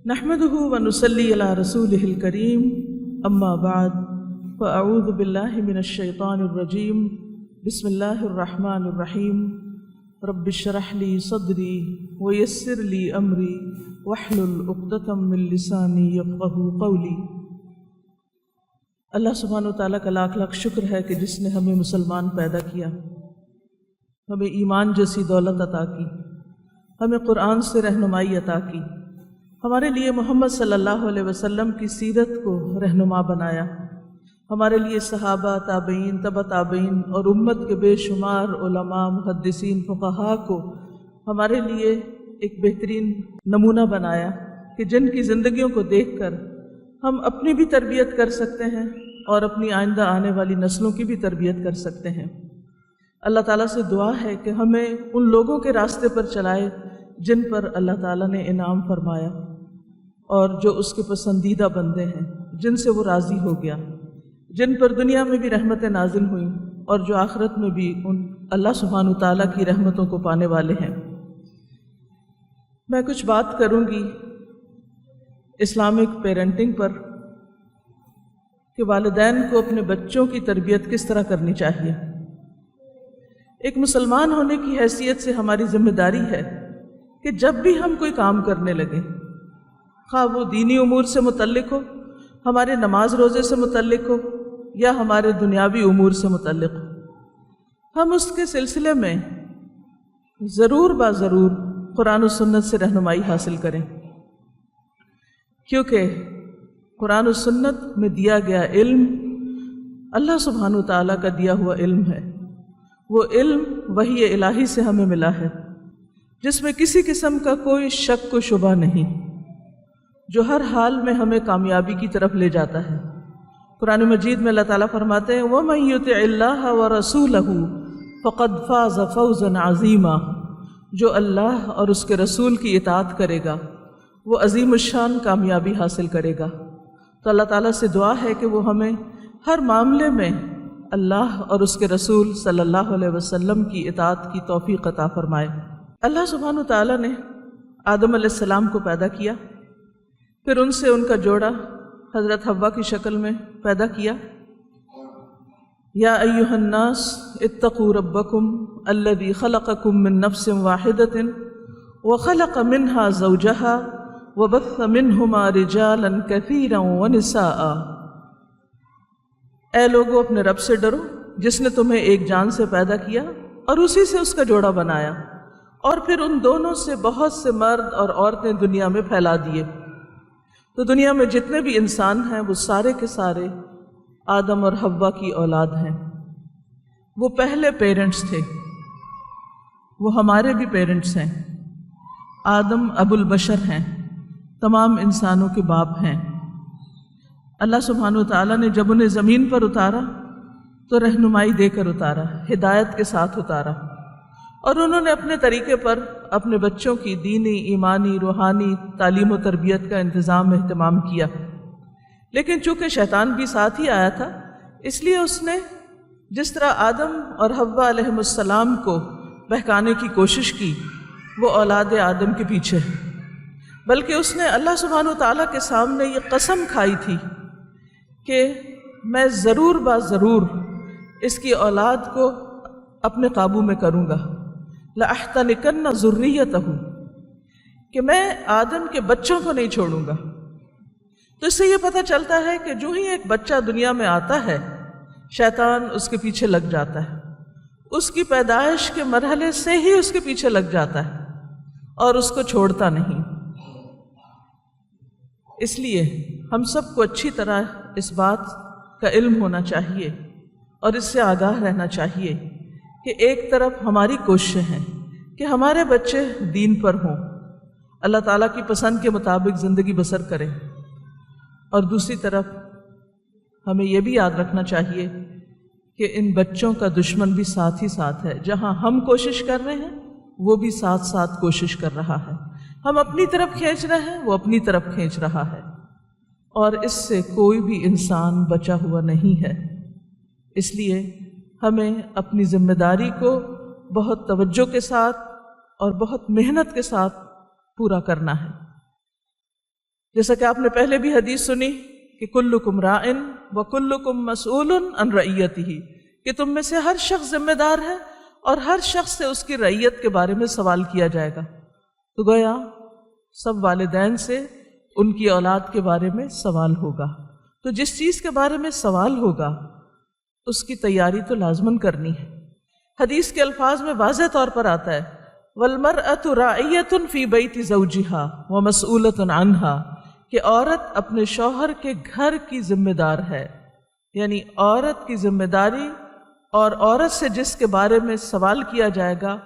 نحمده ونصلي على رسوله الكريم اما بعد فاعوذ بالله من الشيطان الرجيم بسم الله الرحمن الرحيم رب اشرح لي صدري ويسر لي امري واحلل عقدة من لساني يفقهوا قولي۔ اللہ سبحانہ و تعالیٰ کا لاکھ لاکھ شکر ہے کہ جس نے ہمیں مسلمان پیدا کیا، ہمیں ایمان جیسی دولت عطا کی، ہمیں قرآن سے رہنمائی عطا کی، ہمارے لیے محمد صلی اللہ علیہ وسلم کی سیرت کو رہنما بنایا، ہمارے لیے صحابہ، تابعین، تبع تابعین اور امت کے بے شمار علماء، محدثین، فقہاء کو ہمارے لیے ایک بہترین نمونہ بنایا کہ جن کی زندگیوں کو دیکھ کر ہم اپنی بھی تربیت کر سکتے ہیں اور اپنی آئندہ آنے والی نسلوں کی بھی تربیت کر سکتے ہیں۔ اللہ تعالیٰ سے دعا ہے کہ ہمیں ان لوگوں کے راستے پر چلائے جن پر اللہ تعالیٰ نے انعام فرمایا اور جو اس کے پسندیدہ بندے ہیں، جن سے وہ راضی ہو گیا، جن پر دنیا میں بھی رحمتیں نازل ہوئیں اور جو آخرت میں بھی ان اللہ سبحانہ تعالیٰ کی رحمتوں کو پانے والے ہیں۔ میں کچھ بات کروں گی اسلامک پیرنٹنگ پر کہ والدین کو اپنے بچوں کی تربیت کس طرح کرنی چاہیے۔ ایک مسلمان ہونے کی حیثیت سے ہماری ذمہ داری ہے کہ جب بھی ہم کوئی کام کرنے لگیں، خواہ وہ دینی امور سے متعلق ہو، ہمارے نماز روزے سے متعلق ہو یا ہمارے دنیاوی امور سے متعلق ہو، ہم اس کے سلسلے میں ضرور ضرور قرآن و سنت سے رہنمائی حاصل کریں، کیونکہ قرآن و سنت میں دیا گیا علم اللہ سبحانہ و تعالیٰ کا دیا ہوا علم ہے۔ وہ علم وحی الہی سے ہمیں ملا ہے جس میں کسی قسم کا کوئی شک و شبہ نہیں، جو ہر حال میں ہمیں کامیابی کی طرف لے جاتا ہے۔ قرآن مجید میں اللہ تعالیٰ فرماتے ہیں وَمَن يُطِعِ اللَّهَ وَرَسُولَهُ فَقَدْ فَازَ فَوْزًا عَظِيمًا، جو اللہ اور اس کے رسول کی اطاعت کرے گا وہ عظیم الشان کامیابی حاصل کرے گا۔ تو اللہ تعالیٰ سے دعا ہے کہ وہ ہمیں ہر معاملے میں اللہ اور اس کے رسول صلی اللہ علیہ وسلم کی اطاعت کی توفیق عطا فرمائے۔ اللہ سبحانہ تعالیٰ نے آدم علیہ السلام کو پیدا کیا، پھر ان سے ان کا جوڑا حضرت حوا کی شکل میں پیدا کیا۔ یا ایھا الناس اتقوا ربکم الذی خلقکم من نفس واحدۃ وخلق منها زوجها وبث منہما رجالا کثیرا ونساء۔ اے لوگو اپنے رب سے ڈرو جس نے تمہیں ایک جان سے پیدا کیا اور اسی سے اس کا جوڑا بنایا، اور پھر ان دونوں سے بہت سے مرد اور عورتیں دنیا میں پھیلا دیے۔ تو دنیا میں جتنے بھی انسان ہیں وہ سارے کے سارے آدم اور حوا کی اولاد ہیں۔ وہ پہلے پیرنٹس تھے، وہ ہمارے بھی پیرنٹس ہیں۔ آدم ابو البشر ہیں، تمام انسانوں کے باپ ہیں۔ اللہ سبحانہ وتعالیٰ نے جب انہیں زمین پر اتارا تو رہنمائی دے کر اتارا، ہدایت کے ساتھ اتارا، اور انہوں نے اپنے طریقے پر اپنے بچوں کی دینی، ایمانی، روحانی تعلیم و تربیت کا اہتمام کیا۔ لیکن چونکہ شیطان بھی ساتھ ہی آیا تھا، اس لیے اس نے جس طرح آدم اور حوا علیہ السلام کو بہکانے کی کوشش کی، وہ اولاد آدم کے پیچھے، بلکہ اس نے اللہ سبحانہ وتعالیٰ کے سامنے یہ قسم کھائی تھی کہ میں ضرور اس کی اولاد کو اپنے قابو میں کروں گا، لَأَحْتَنِكَنَّ ذُرِّيَّتَهُ، کہ میں آدم کے بچوں کو نہیں چھوڑوں گا۔ تو اس سے یہ پتہ چلتا ہے کہ جو ہی ایک بچہ دنیا میں آتا ہے شیطان اس کے پیچھے لگ جاتا ہے، اس کی پیدائش کے مرحلے سے ہی اس کے پیچھے لگ جاتا ہے اور اس کو چھوڑتا نہیں۔ اس لیے ہم سب کو اچھی طرح اس بات کا علم ہونا چاہیے اور اس سے آگاہ رہنا چاہیے کہ ایک طرف ہماری کوششیں ہیں کہ ہمارے بچے دین پر ہوں، اللہ تعالیٰ کی پسند کے مطابق زندگی بسر کریں، اور دوسری طرف ہمیں یہ بھی یاد رکھنا چاہیے کہ ان بچوں کا دشمن بھی ساتھ ہی ساتھ ہے۔ جہاں ہم کوشش کر رہے ہیں وہ بھی ساتھ ساتھ کوشش کر رہا ہے، ہم اپنی طرف کھینچ رہے ہیں وہ اپنی طرف کھینچ رہا ہے، اور اس سے کوئی بھی انسان بچا ہوا نہیں ہے۔ اس لیے ہمیں اپنی ذمہ داری کو بہت توجہ کے ساتھ اور بہت محنت کے ساتھ پورا کرنا ہے۔ جیسا کہ آپ نے پہلے بھی حدیث سنی کہ کلکم راعن و کلکم مسئول عن رعیتہ، کہ تم میں سے ہر شخص ذمہ دار ہے اور ہر شخص سے اس کی رعیت کے بارے میں سوال کیا جائے گا۔ تو گویا سب والدین سے ان کی اولاد کے بارے میں سوال ہوگا، تو جس چیز کے بارے میں سوال ہوگا اس کی تیاری تو لازماً کرنی ہے۔ حدیث کے الفاظ میں واضح طور پر آتا ہے وَالْمَرْأَةُ رَاعِيَةٌ فِي بَيْتِ زَوْجِهَا وَمَسْئُولَةٌ عَنْهَا، کہ عورت اپنے شوہر کے گھر کی ذمہ دار ہے، یعنی عورت کی ذمہ داری اور عورت سے جس کے بارے میں سوال کیا جائے گا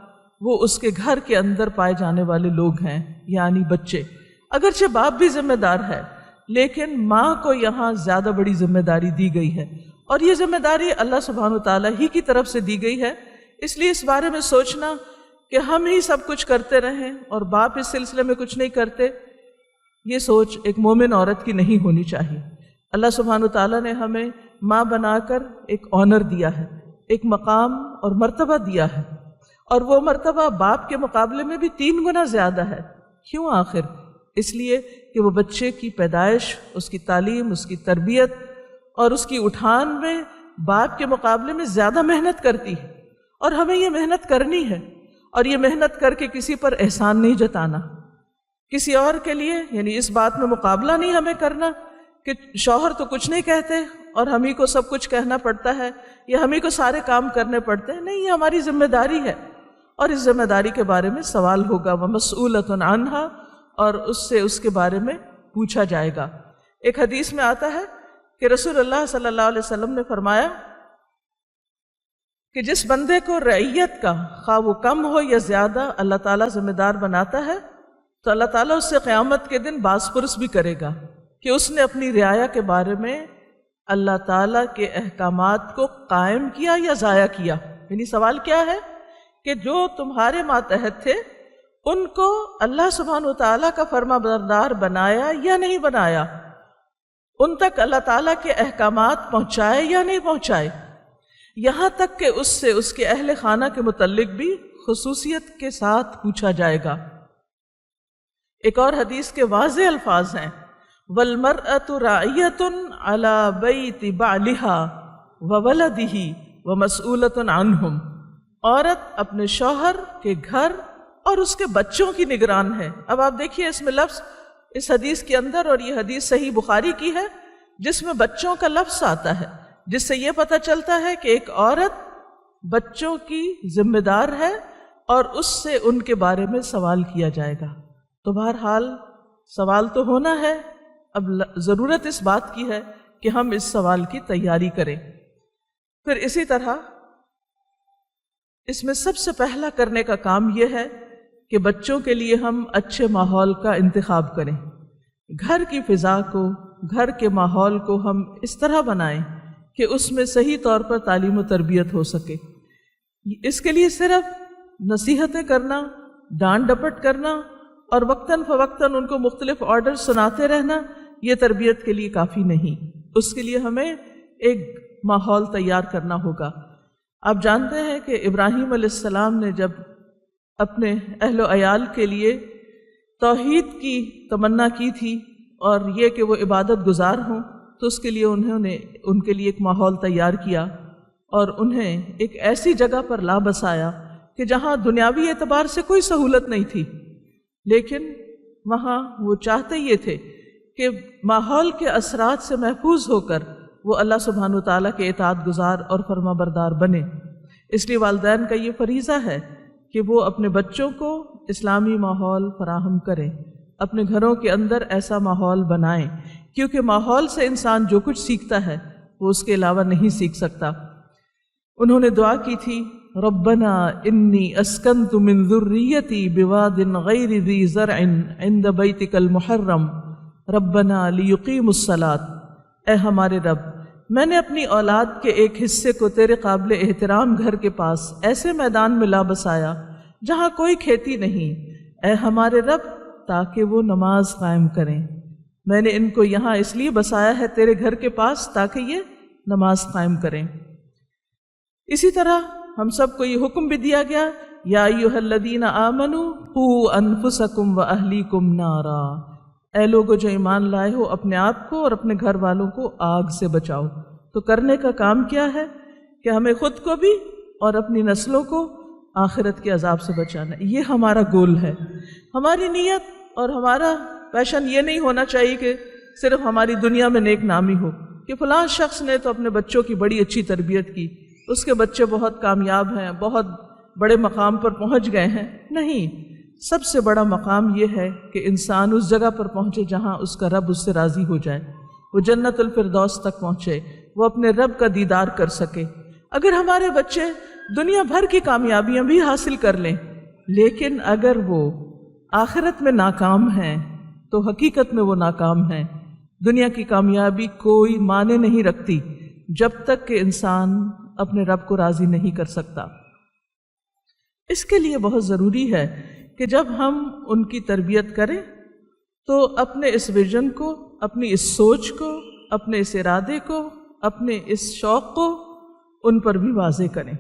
وہ اس کے گھر کے اندر پائے جانے والے لوگ ہیں، یعنی بچے۔ اگرچہ باپ بھی ذمہ دار ہے لیکن ماں کو یہاں زیادہ بڑی ذمہ داری دی گئی ہے، اور یہ ذمہ داری اللہ سبحانہ وتعالیٰ ہی کی طرف سے دی گئی ہے۔ اس لیے اس بارے میں سوچنا کہ ہم ہی سب کچھ کرتے رہیں اور باپ اس سلسلے میں کچھ نہیں کرتے، یہ سوچ ایک مومن عورت کی نہیں ہونی چاہیے۔ اللہ سبحانہ وتعالیٰ نے ہمیں ماں بنا کر ایک آنر دیا ہے، ایک مقام اور مرتبہ دیا ہے، اور وہ مرتبہ باپ کے مقابلے میں بھی 3 گنا زیادہ ہے۔ کیوں آخر؟ اس لیے کہ وہ بچے کی پیدائش، اس کی تعلیم، اس کی تربیت اور اس کی اٹھان میں باپ کے مقابلے میں زیادہ محنت کرتی ہے، اور ہمیں یہ محنت کرنی ہے، اور یہ محنت کر کے کسی پر احسان نہیں جتانا، کسی اور کے لیے، یعنی اس بات میں مقابلہ نہیں ہمیں کرنا کہ شوہر تو کچھ نہیں کہتے اور ہم ہی کو سب کچھ کہنا پڑتا ہے یا ہم ہی کو سارے کام کرنے پڑتے ہیں۔ نہیں، یہ ہماری ذمہ داری ہے اور اس ذمہ داری کے بارے میں سوال ہوگا وَمَسْئُولَةٌ عَنْهَا، اور اس سے اس کے بارے میں پوچھا جائے گا۔ ایک حدیث میں آتا ہے کہ رسول اللہ صلی اللہ علیہ وسلم نے فرمایا کہ جس بندے کو رعیت کا، خواہ وہ کم ہو یا زیادہ، اللہ تعالیٰ ذمہ دار بناتا ہے تو اللہ تعالیٰ اس سے قیامت کے دن باز پرس بھی کرے گا کہ اس نے اپنی رعایا کے بارے میں اللہ تعالیٰ کے احکامات کو قائم کیا یا ضائع کیا۔ یعنی سوال کیا ہے کہ جو تمہارے ماتحت تھے ان کو اللہ سبحانہ وتعالیٰ کا فرما بردار بنایا یا نہیں بنایا، ان تک اللہ تعالیٰ کے احکامات پہنچائے یا نہیں پہنچائے، یہاں تک کہ اس سے اس کے اہل خانہ کے متعلق بھی خصوصیت کے ساتھ پوچھا جائے گا۔ ایک اور حدیث کے واضح الفاظ ہیں وَالْمَرْأَةُ رَاعِيَةٌ عَلَى بَيْتِ بَعْلِهَا وَوَلَدِهِ وَمَسْئُولَةٌ عَنْهُمْ، عورت اپنے شوہر کے گھر اور اس کے بچوں کی نگران ہے۔ اب آپ دیکھیے اس میں لفظ اس حدیث کے اندر، اور یہ حدیث صحیح بخاری کی ہے جس میں بچوں کا لفظ آتا ہے، جس سے یہ پتہ چلتا ہے کہ ایک عورت بچوں کی ذمہ دار ہے اور اس سے ان کے بارے میں سوال کیا جائے گا۔ تو بہرحال سوال تو ہونا ہے، اب ضرورت اس بات کی ہے کہ ہم اس سوال کی تیاری کریں۔ پھر اسی طرح اس میں سب سے پہلا کرنے کا کام یہ ہے کہ بچوں کے لیے ہم اچھے ماحول کا انتخاب کریں، گھر کی فضا کو، گھر کے ماحول کو ہم اس طرح بنائیں کہ اس میں صحیح طور پر تعلیم و تربیت ہو سکے۔ اس کے لیے صرف نصیحتیں کرنا، ڈانٹ ڈپٹ کرنا اور وقتاً فوقتاً ان کو مختلف آرڈر سناتے رہنا یہ تربیت کے لیے کافی نہیں۔ اس کے لیے ہمیں ایک ماحول تیار کرنا ہوگا۔ آپ جانتے ہیں کہ ابراہیم علیہ السلام نے جب اپنے اہل و عیال کے لیے توحید کی تمنا کی تھی اور یہ کہ وہ عبادت گزار ہوں، تو اس کے لیے انہوں نے ان کے لیے ایک ماحول تیار کیا اور انہیں ایک ایسی جگہ پر لا بسایا کہ جہاں دنیاوی اعتبار سے کوئی سہولت نہیں تھی، لیکن وہاں وہ چاہتے یہ تھے کہ ماحول کے اثرات سے محفوظ ہو کر وہ اللہ سبحانہ وتعالیٰ کے اطاعت گزار اور فرما بردار بنے۔ اس لیے والدین کا یہ فریضہ ہے کہ وہ اپنے بچوں کو اسلامی ماحول فراہم کریں، اپنے گھروں کے اندر ایسا ماحول بنائیں، کیونکہ ماحول سے انسان جو کچھ سیکھتا ہے وہ اس کے علاوہ نہیں سیکھ سکتا۔ انہوں نے دعا کی تھی ربنا انی اسکنت من ذریتی بواد غیر ذی زرع عند بیتک المحرم ربنا لیقیموا الصلاۃ، اے ہمارے رب، میں نے اپنی اولاد کے ایک حصے کو تیرے قابل احترام گھر کے پاس ایسے میدان میں لا بسایا جہاں کوئی کھیتی نہیں، اے ہمارے رب تاکہ وہ نماز قائم کریں۔ میں نے ان کو یہاں اس لیے بسایا ہے تیرے گھر کے پاس تاکہ یہ نماز قائم کریں۔ اسی طرح ہم سب کو یہ حکم بھی دیا گیا یا ایھا الذین آمنوا قوا انفسکم واہلیکم نارا، اے لوگو جو ایمان لائے ہو، اپنے آپ کو اور اپنے گھر والوں کو آگ سے بچاؤ۔ تو کرنے کا کام کیا ہے کہ ہمیں خود کو بھی اور اپنی نسلوں کو آخرت کے عذاب سے بچانا ہے۔ یہ ہمارا گول ہے۔ ہماری نیت اور ہمارا پیشن یہ نہیں ہونا چاہیے کہ صرف ہماری دنیا میں نیک نامی ہو کہ فلاں شخص نے تو اپنے بچوں کی بڑی اچھی تربیت کی، اس کے بچے بہت کامیاب ہیں، بہت بڑے مقام پر پہنچ گئے ہیں۔ نہیں، سب سے بڑا مقام یہ ہے کہ انسان اس جگہ پر پہنچے جہاں اس کا رب اس سے راضی ہو جائے، وہ جنت الفردوس تک پہنچے، وہ اپنے رب کا دیدار کر سکے۔ اگر ہمارے بچے دنیا بھر کی کامیابیاں بھی حاصل کر لیں، لیکن اگر وہ آخرت میں ناکام ہیں تو حقیقت میں وہ ناکام ہیں۔ دنیا کی کامیابی کوئی معنی نہیں رکھتی جب تک کہ انسان اپنے رب کو راضی نہیں کر سکتا۔ اس کے لیے بہت ضروری ہے کہ جب ہم ان کی تربیت کریں تو اپنے اس ویژن کو، اپنی اس سوچ کو، اپنے اس ارادے کو، اپنے اس شوق کو ان پر بھی واضح کریں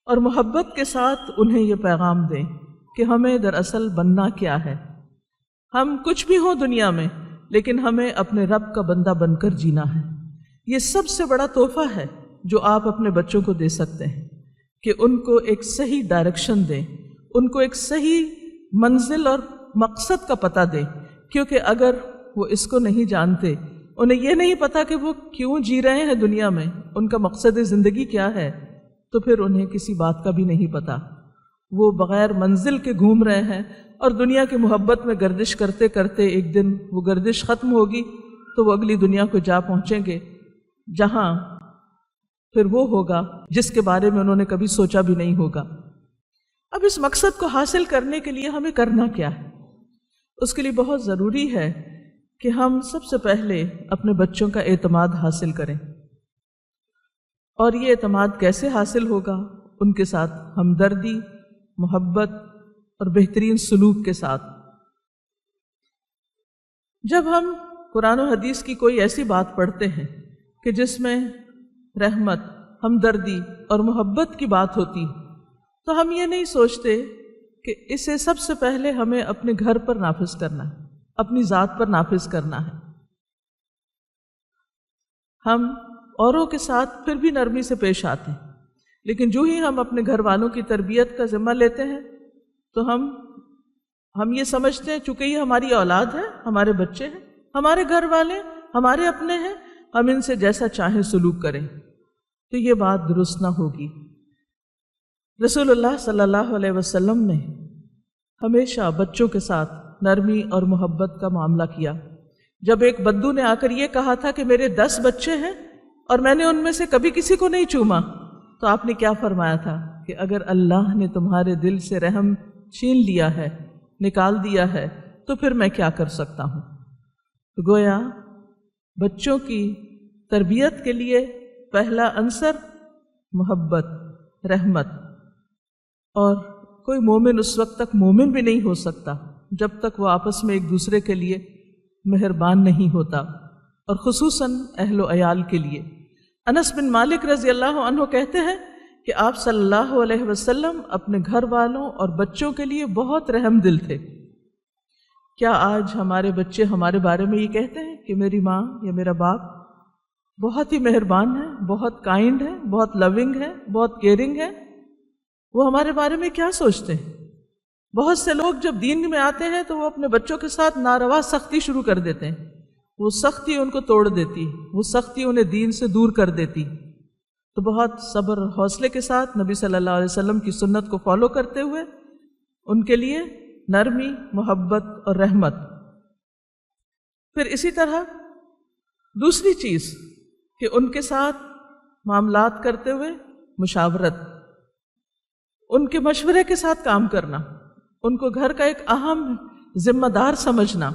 اور محبت کے ساتھ انہیں یہ پیغام دیں کہ ہمیں دراصل بننا کیا ہے۔ ہم کچھ بھی ہوں دنیا میں، لیکن ہمیں اپنے رب کا بندہ بن کر جینا ہے۔ یہ سب سے بڑا تحفہ ہے جو آپ اپنے بچوں کو دے سکتے ہیں کہ ان کو ایک صحیح ڈائریکشن دیں، ان کو ایک صحیح منزل اور مقصد کا پتہ دیں، کیونکہ اگر وہ اس کو نہیں جانتے، انہیں یہ نہیں پتا کہ وہ کیوں جی رہے ہیں دنیا میں، ان کا مقصد زندگی کیا ہے، تو پھر انہیں کسی بات کا بھی نہیں پتا۔ وہ بغیر منزل کے گھوم رہے ہیں اور دنیا کی محبت میں گردش کرتے کرتے ایک دن وہ گردش ختم ہوگی تو وہ اگلی دنیا کو جا پہنچیں گے، جہاں پھر وہ ہوگا جس کے بارے میں انہوں نے کبھی سوچا بھی نہیں ہوگا۔ اب اس مقصد کو حاصل کرنے کے لیے ہمیں کرنا کیا ہے؟ اس کے لیے بہت ضروری ہے کہ ہم سب سے پہلے اپنے بچوں کا اعتماد حاصل کریں۔ اور یہ اعتماد کیسے حاصل ہوگا؟ ان کے ساتھ ہمدردی، محبت اور بہترین سلوک کے ساتھ۔ جب ہم قرآن و حدیث کی کوئی ایسی بات پڑھتے ہیں کہ جس میں رحمت، ہمدردی اور محبت کی بات ہوتی، تو ہم یہ نہیں سوچتے کہ اسے سب سے پہلے ہمیں اپنے گھر پر نافذ کرنا ہے، اپنی ذات پر نافذ کرنا ہے۔ ہم اوروں کے ساتھ پھر بھی نرمی سے پیش آتے ہیں، لیکن جو ہی ہم اپنے گھر والوں کی تربیت کا ذمہ لیتے ہیں تو ہم یہ سمجھتے ہیں چونکہ یہ ہماری اولاد ہے، ہمارے بچے ہیں، ہمارے گھر والے، ہمارے اپنے ہیں، ہم ان سے جیسا چاہیں سلوک کریں، تو یہ بات درست نہ ہوگی۔ رسول اللہ صلی اللہ علیہ وسلم نے ہمیشہ بچوں کے ساتھ نرمی اور محبت کا معاملہ کیا۔ جب ایک بدو نے آ کر یہ کہا تھا کہ میرے 10 بچے ہیں اور میں نے ان میں سے کبھی کسی کو نہیں چوما، تو آپ نے کیا فرمایا تھا کہ اگر اللہ نے تمہارے دل سے رحم چھین لیا ہے، نکال دیا ہے، تو پھر میں کیا کر سکتا ہوں۔ تو گویا بچوں کی تربیت کے لیے پہلا عنصر محبت، رحمت، اور کوئی مومن اس وقت تک مومن بھی نہیں ہو سکتا جب تک وہ آپس میں ایک دوسرے کے لیے مہربان نہیں ہوتا، اور خصوصاً اہل و عیال کے لیے۔ انس بن مالک رضی اللہ عنہ کہتے ہیں کہ آپ صلی اللہ علیہ وسلم اپنے گھر والوں اور بچوں کے لیے بہت رحم دل تھے۔ کیا آج ہمارے بچے ہمارے بارے میں یہ کہتے ہیں کہ میری ماں یا میرا باپ بہت ہی مہربان ہے، بہت کائنڈ ہے، بہت لونگ ہے، بہت کیئرنگ ہے؟ وہ ہمارے بارے میں کیا سوچتے ہیں؟ بہت سے لوگ جب دین میں آتے ہیں تو وہ اپنے بچوں کے ساتھ ناروا سختی شروع کر دیتے ہیں، وہ سختی ان کو توڑ دیتی، وہ سختی انہیں دین سے دور کر دیتی۔ تو بہت صبر اور حوصلے کے ساتھ نبی صلی اللہ علیہ وسلم کی سنت کو فالو کرتے ہوئے ان کے لیے نرمی، محبت اور رحمت۔ پھر اسی طرح دوسری چیز کہ ان کے ساتھ معاملات کرتے ہوئے مشاورت، ان کے مشورے کے ساتھ کام کرنا، ان کو گھر کا ایک اہم ذمہ دار سمجھنا۔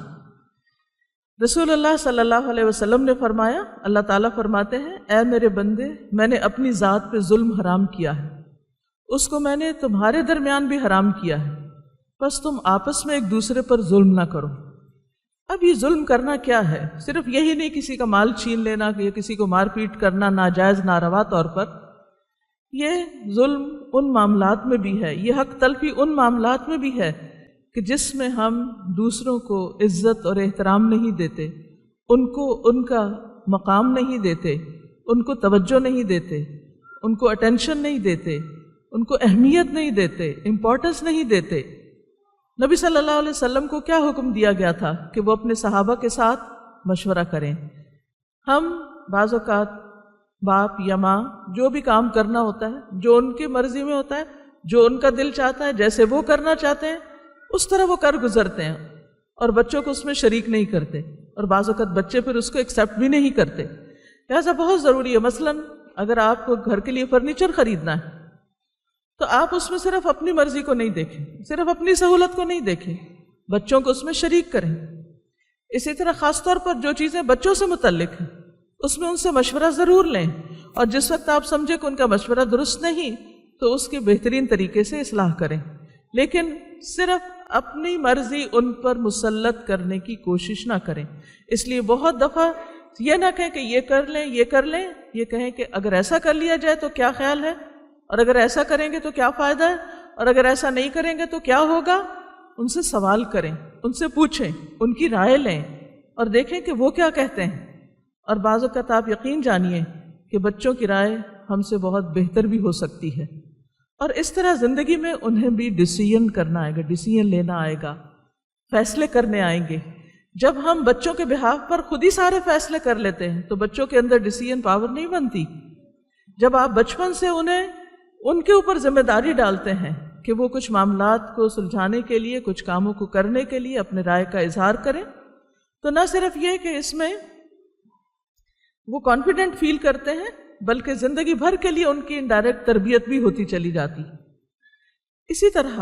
رسول اللہ صلی اللہ علیہ وسلم نے فرمایا، اللہ تعالیٰ فرماتے ہیں، اے میرے بندے، میں نے اپنی ذات پہ ظلم حرام کیا ہے، اس کو میں نے تمہارے درمیان بھی حرام کیا ہے، بس تم آپس میں ایک دوسرے پر ظلم نہ کرو۔ اب یہ ظلم کرنا کیا ہے؟ صرف یہی نہیں کسی کا مال چھین لینا یا کسی کو مار پیٹ کرنا ناجائز ناروا طور پر، یہ ظلم ان معاملات میں بھی ہے، یہ حق تلفی ان معاملات میں بھی ہے کہ جس میں ہم دوسروں کو عزت اور احترام نہیں دیتے، ان کو ان کا مقام نہیں دیتے، ان کو توجہ نہیں دیتے، ان کو اٹینشن نہیں دیتے، ان کو اہمیت نہیں دیتے، امپورٹنس نہیں دیتے۔ نبی صلی اللہ علیہ وسلم کو کیا حکم دیا گیا تھا کہ وہ اپنے صحابہ کے ساتھ مشورہ کریں۔ ہم بعض اوقات باپ یا ماں جو بھی کام کرنا ہوتا ہے، جو ان کی مرضی میں ہوتا ہے، جو ان کا دل چاہتا ہے، جیسے وہ کرنا چاہتے ہیں اس طرح وہ کر گزرتے ہیں، اور بچوں کو اس میں شریک نہیں کرتے، اور بعض اوقات بچے پھر اس کو ایکسیپٹ بھی نہیں کرتے۔ لہٰذا بہت ضروری ہے، مثلاً اگر آپ کو گھر کے لیے فرنیچر خریدنا ہے تو آپ اس میں صرف اپنی مرضی کو نہیں دیکھیں، صرف اپنی سہولت کو نہیں دیکھیں، بچوں کو اس میں شریک کریں۔ اسی طرح خاص طور پر جو چیزیں بچوں سے متعلق ہیں اس میں ان سے مشورہ ضرور لیں، اور جس وقت آپ سمجھیں کہ ان کا مشورہ درست نہیں تو اس کی بہترین طریقے سے اصلاح کریں، لیکن صرف اپنی مرضی ان پر مسلط کرنے کی کوشش نہ کریں۔ اس لیے بہت دفعہ یہ نہ کہیں کہ یہ کر لیں، یہ کر لیں، یہ کہیں کہ اگر ایسا کر لیا جائے تو کیا خیال ہے، اور اگر ایسا کریں گے تو کیا فائدہ ہے، اور اگر ایسا نہیں کریں گے تو کیا ہوگا۔ ان سے سوال کریں، ان سے پوچھیں، ان کی رائے لیں اور دیکھیں کہ وہ کیا کہتے ہیں۔ اور بعض اوقات آپ یقین جانیے کہ بچوں کی رائے ہم سے بہت بہتر بھی ہو سکتی ہے، اور اس طرح زندگی میں انہیں بھی ڈیسیژن کرنا آئے گا، ڈیسیژن لینا آئے گا، فیصلے کرنے آئیں گے۔ جب ہم بچوں کے بہاف پر خود ہی سارے فیصلے کر لیتے ہیں تو بچوں کے اندر ڈیسیژن پاور نہیں بنتی۔ جب آپ بچپن سے انہیں ان کے اوپر ذمہ داری ڈالتے ہیں کہ وہ کچھ معاملات کو سلجھانے کے لیے، کچھ کاموں کو کرنے کے لیے اپنے رائے کا اظہار کریں، تو نہ صرف یہ کہ اس میں وہ کانفیڈنٹ فیل کرتے ہیں بلکہ زندگی بھر کے لیے ان کی انڈائریکٹ تربیت بھی ہوتی چلی جاتی۔ اسی طرح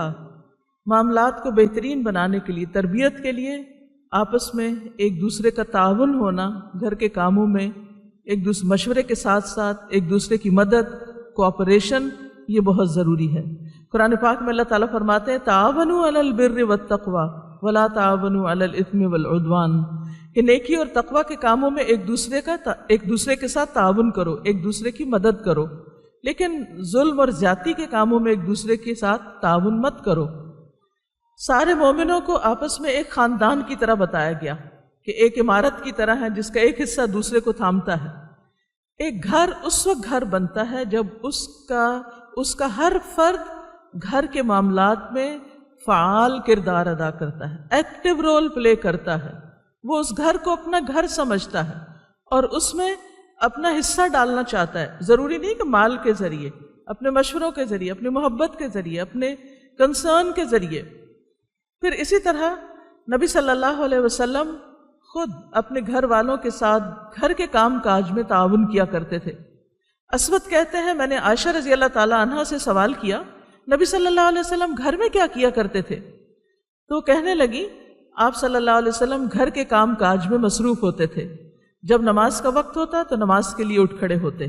معاملات کو بہترین بنانے کے لیے، تربیت کے لیے آپس میں ایک دوسرے کا تعاون ہونا، گھر کے کاموں میں ایک دوسرے مشورے کے ساتھ ساتھ ایک دوسرے کی مدد، کوآپریشن، یہ بہت ضروری ہے۔ قرآن پاک میں اللہ تعالیٰ فرماتے ہیں تعاونوا علی البر والتقوی ولا تعاونوا علی الاثم والعدوان، کہ نیکی اور تقوی کے کاموں میں ایک دوسرے کے ساتھ تعاون کرو، ایک دوسرے کی مدد کرو، لیکن ظلم اور زیادتی کے کاموں میں ایک دوسرے کے ساتھ تعاون مت کرو۔ سارے مومنوں کو آپس میں ایک خاندان کی طرح بتایا گیا کہ ایک عمارت کی طرح ہے جس کا ایک حصہ دوسرے کو تھامتا ہے۔ ایک گھر اس وقت گھر بنتا ہے جب اس کا ہر فرد گھر کے معاملات میں فعال کردار ادا کرتا ہے، ایکٹیو رول پلے کرتا ہے، وہ اس گھر کو اپنا گھر سمجھتا ہے اور اس میں اپنا حصہ ڈالنا چاہتا ہے۔ ضروری نہیں کہ مال کے ذریعے، اپنے مشوروں کے ذریعے، اپنی محبت کے ذریعے، اپنے کنسرن کے ذریعے۔ پھر اسی طرح نبی صلی اللہ علیہ وسلم خود اپنے گھر والوں کے ساتھ گھر کے کام کاج میں تعاون کیا کرتے تھے۔ اسود کہتے ہیں میں نے عائشہ رضی اللہ تعالی عنہا سے سوال کیا نبی صلی اللہ علیہ وسلم گھر میں کیا کیا کرتے تھے؟ تو کہنے لگی آپ صلی اللہ علیہ وسلم گھر کے کام کاج میں مصروف ہوتے تھے، جب نماز کا وقت ہوتا تو نماز کے لیے اٹھ کھڑے ہوتے۔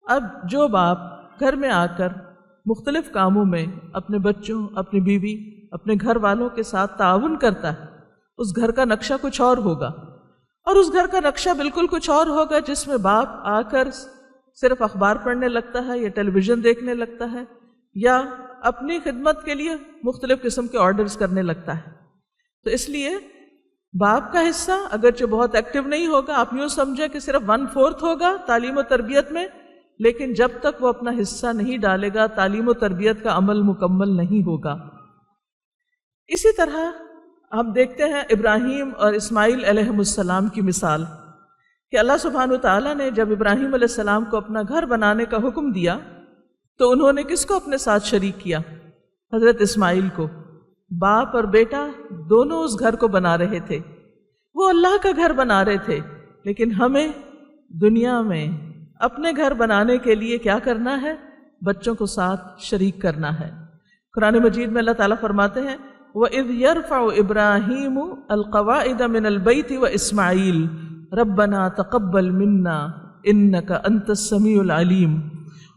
اب جو باپ گھر میں آ کر مختلف کاموں میں اپنے بچوں، اپنی بیوی، اپنے گھر والوں کے ساتھ تعاون کرتا ہے، اس گھر کا نقشہ کچھ اور ہوگا، اور اس گھر کا نقشہ بالکل کچھ اور ہوگا جس میں باپ آ کر صرف اخبار پڑھنے لگتا ہے یا ٹیلی ویژن دیکھنے لگتا ہے یا اپنی خدمت کے لیے مختلف قسم کے آرڈرز کرنے لگتا ہے۔ تو اس لیے باپ کا حصہ اگرچہ بہت ایکٹیو نہیں ہوگا، آپ یوں سمجھیں کہ صرف 1/4 ہوگا تعلیم و تربیت میں، لیکن جب تک وہ اپنا حصہ نہیں ڈالے گا تعلیم و تربیت کا عمل مکمل نہیں ہوگا۔ اسی طرح ہم دیکھتے ہیں ابراہیم اور اسماعیل علیہ السلام کی مثال کہ اللہ سبحانہ وتعالیٰ نے جب ابراہیم علیہ السلام کو اپنا گھر بنانے کا حکم دیا تو انہوں نے کس کو اپنے ساتھ شریک کیا؟ حضرت اسماعیل کو۔ باپ اور بیٹا دونوں اس گھر کو بنا رہے تھے، وہ اللہ کا گھر بنا رہے تھے، لیکن ہمیں دنیا میں اپنے گھر بنانے کے لیے کیا کرنا ہے؟ بچوں کو ساتھ شریک کرنا ہے۔ قرآن مجید میں اللہ تعالیٰ فرماتے ہیں وَإِذْ يَرْفَعُ إِبْرَاهِيمُ الْقَوَاعِدَ مِنَ الْبَيْتِ وَإِسْمَاعِيلُ رَبَّنَا تَقَبَّلْ مِنَّا إِنَّكَ أَنْتَ السَّمِيعُ الْعَلِيمُ۔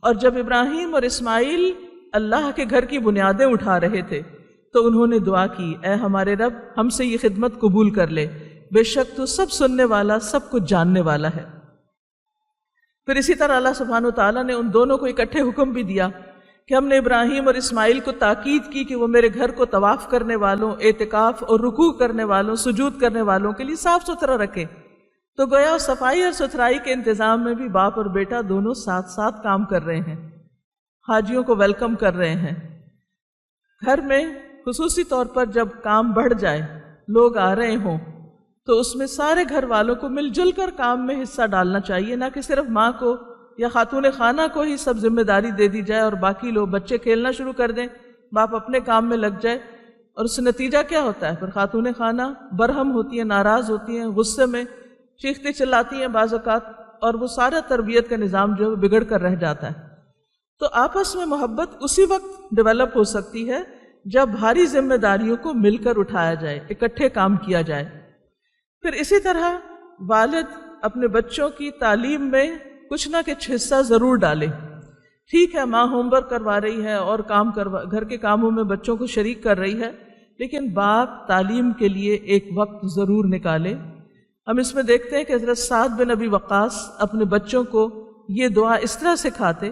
اور جب ابراہیم اور اسماعیل اللہ کے گھر کی بنیادیں اٹھا رہے تھے تو انہوں نے دعا کی اے ہمارے رب ہم سے یہ خدمت قبول کر لے، بے شک تو سب سننے والا، سب کچھ جاننے والا ہے۔ پھر اسی طرح اللہ سبحانہ وتعالیٰ نے ان دونوں کو اکٹھے حکم بھی دیا کہ ہم نے ابراہیم اور اسماعیل کو تاکید کی کہ وہ میرے گھر کو طواف کرنے والوں، اعتکاف اور رکوع کرنے والوں، سجود کرنے والوں کے لیے صاف ستھرا رکھیں۔ تو گویا صفائی اور ستھرائی کے انتظام میں بھی باپ اور بیٹا دونوں ساتھ ساتھ کام کر رہے ہیں، حاجیوں کو ویلکم کر رہے ہیں۔ گھر میں خصوصی طور پر جب کام بڑھ جائے، لوگ آ رہے ہوں، تو اس میں سارے گھر والوں کو مل جل کر کام میں حصہ ڈالنا چاہیے، نہ کہ صرف ماں کو یا خاتون خانہ کو ہی سب ذمہ داری دے دی جائے اور باقی لوگ بچے کھیلنا شروع کر دیں، باپ اپنے کام میں لگ جائے، اور اس سے نتیجہ کیا ہوتا ہے؟ پھر خاتون خانہ برہم ہوتی ہیں، ناراض ہوتی ہیں، غصے میں چیختی چلاتی ہیں بعض اوقات، اور وہ سارا تربیت کا نظام جو ہے بگڑ کر رہ جاتا ہے۔ تو آپس میں محبت اسی وقت ڈیولپ ہو سکتی ہے جب بھاری ذمہ داریوں کو مل کر اٹھایا جائے، اکٹھے کام کیا جائے۔ پھر اسی طرح والد اپنے بچوں کی تعلیم میں کچھ نہ کچھ حصہ ضرور ڈالے۔ ٹھیک ہے، ماں ہوم ورک کروا رہی ہے اور گھر کے کاموں میں بچوں کو شریک کر رہی ہے، لیکن باپ تعلیم کے لیے ایک وقت ضرور نکالے۔ ہم اس میں دیکھتے ہیں کہ حضرت سعد بن ابی وقاص اپنے بچوں کو یہ دعا اس طرح سکھاتے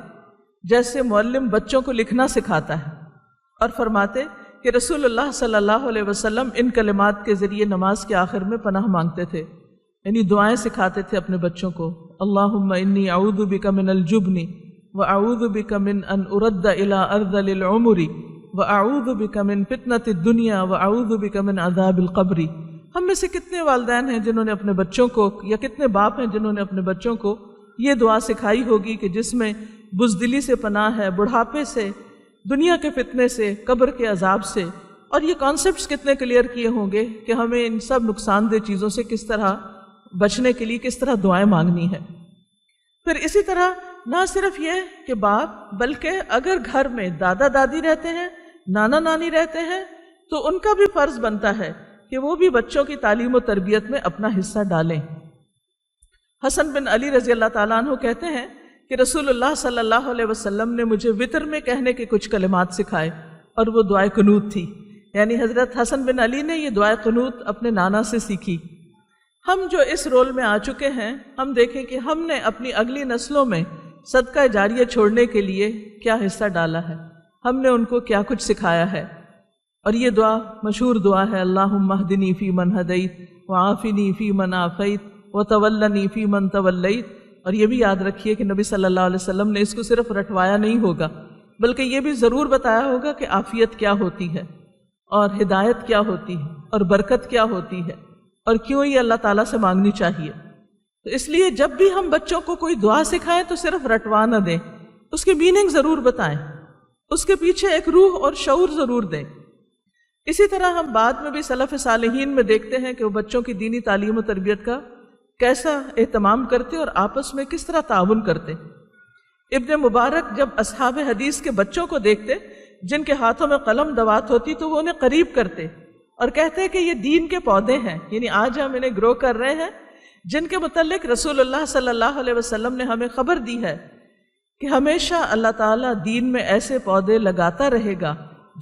جیسے معلم بچوں کو لکھنا سکھاتا ہے، اور فرماتے کہ رسول اللہ صلی اللہ علیہ وسلم ان کلمات کے ذریعے نماز کے آخر میں پناہ مانگتے تھے، یعنی دعائیں سکھاتے تھے اپنے بچوں کو۔ اللہم انی اعوذ بک من الجبن واعوذ بک من ان ارد الی ارذل العمر واعوذ بک من فتنۃ الدنیا واعوذ بک من عذاب القبر۔ ہم میں سے کتنے والدین ہیں جنہوں نے اپنے بچوں کو، یا کتنے باپ ہیں جنہوں نے اپنے بچوں کو یہ دعا سکھائی ہوگی کہ جس میں بزدلی سے پناہ ہے، بڑھاپے سے، دنیا کے فتنے سے، قبر کے عذاب سے، اور یہ کانسیپٹس کتنے کلیئر کیے ہوں گے کہ ہمیں ان سب نقصان دہ چیزوں سے کس طرح بچنے کے لیے کس طرح دعائیں مانگنی ہے۔ پھر اسی طرح نہ صرف یہ کہ باپ، بلکہ اگر گھر میں دادا دادی رہتے ہیں، نانا نانی رہتے ہیں، تو ان کا بھی فرض بنتا ہے کہ وہ بھی بچوں کی تعلیم و تربیت میں اپنا حصہ ڈالیں۔ حسن بن علی رضی اللہ تعالیٰ عنہ کہتے ہیں کہ رسول اللہ صلی اللہ علیہ وسلم نے مجھے وطر میں کہنے کے کچھ کلمات سکھائے، اور وہ دعائے قنوت تھی۔ یعنی حضرت حسن بن علی نے یہ دعائے قنوت اپنے نانا سے سیکھی۔ ہم جو اس رول میں آ چکے ہیں، ہم دیکھیں کہ ہم نے اپنی اگلی نسلوں میں صدقہ جاریہ چھوڑنے کے لیے کیا حصہ ڈالا ہے، ہم نے ان کو کیا کچھ سکھایا ہے۔ اور یہ دعا مشہور دعا ہے، اللہم اہدنی فی من ہدیت وعافنی فی من عافیت وتولنی فی من تولیت۔ اور یہ بھی یاد رکھیے کہ نبی صلی اللہ علیہ وسلم نے اس کو صرف رٹوایا نہیں ہوگا، بلکہ یہ بھی ضرور بتایا ہوگا کہ عافیت کیا ہوتی ہے، اور ہدایت کیا ہوتی ہے، اور برکت کیا ہوتی ہے، اور کیوں یہ اللہ تعالیٰ سے مانگنی چاہیے۔ تو اس لیے جب بھی ہم بچوں کو کوئی دعا سکھائیں تو صرف رٹوا نہ دیں، اس کی میننگ ضرور بتائیں، اس کے پیچھے ایک روح اور شعور ضرور دیں۔ اسی طرح ہم بعد میں بھی سلف صالحین میں دیکھتے ہیں کہ وہ بچوں کی دینی تعلیم و تربیت کا کیسا اہتمام کرتے اور آپس میں کس طرح تعاون کرتے۔ ابن مبارک جب اصحاب حدیث کے بچوں کو دیکھتے جن کے ہاتھوں میں قلم دوات ہوتی تو وہ انہیں قریب کرتے اور کہتے کہ یہ دین کے پودے ہیں، یعنی آج ہم انہیں گرو کر رہے ہیں، جن کے متعلق رسول اللہ صلی اللہ علیہ وسلم نے ہمیں خبر دی ہے کہ ہمیشہ اللہ تعالیٰ دین میں ایسے پودے لگاتا رہے گا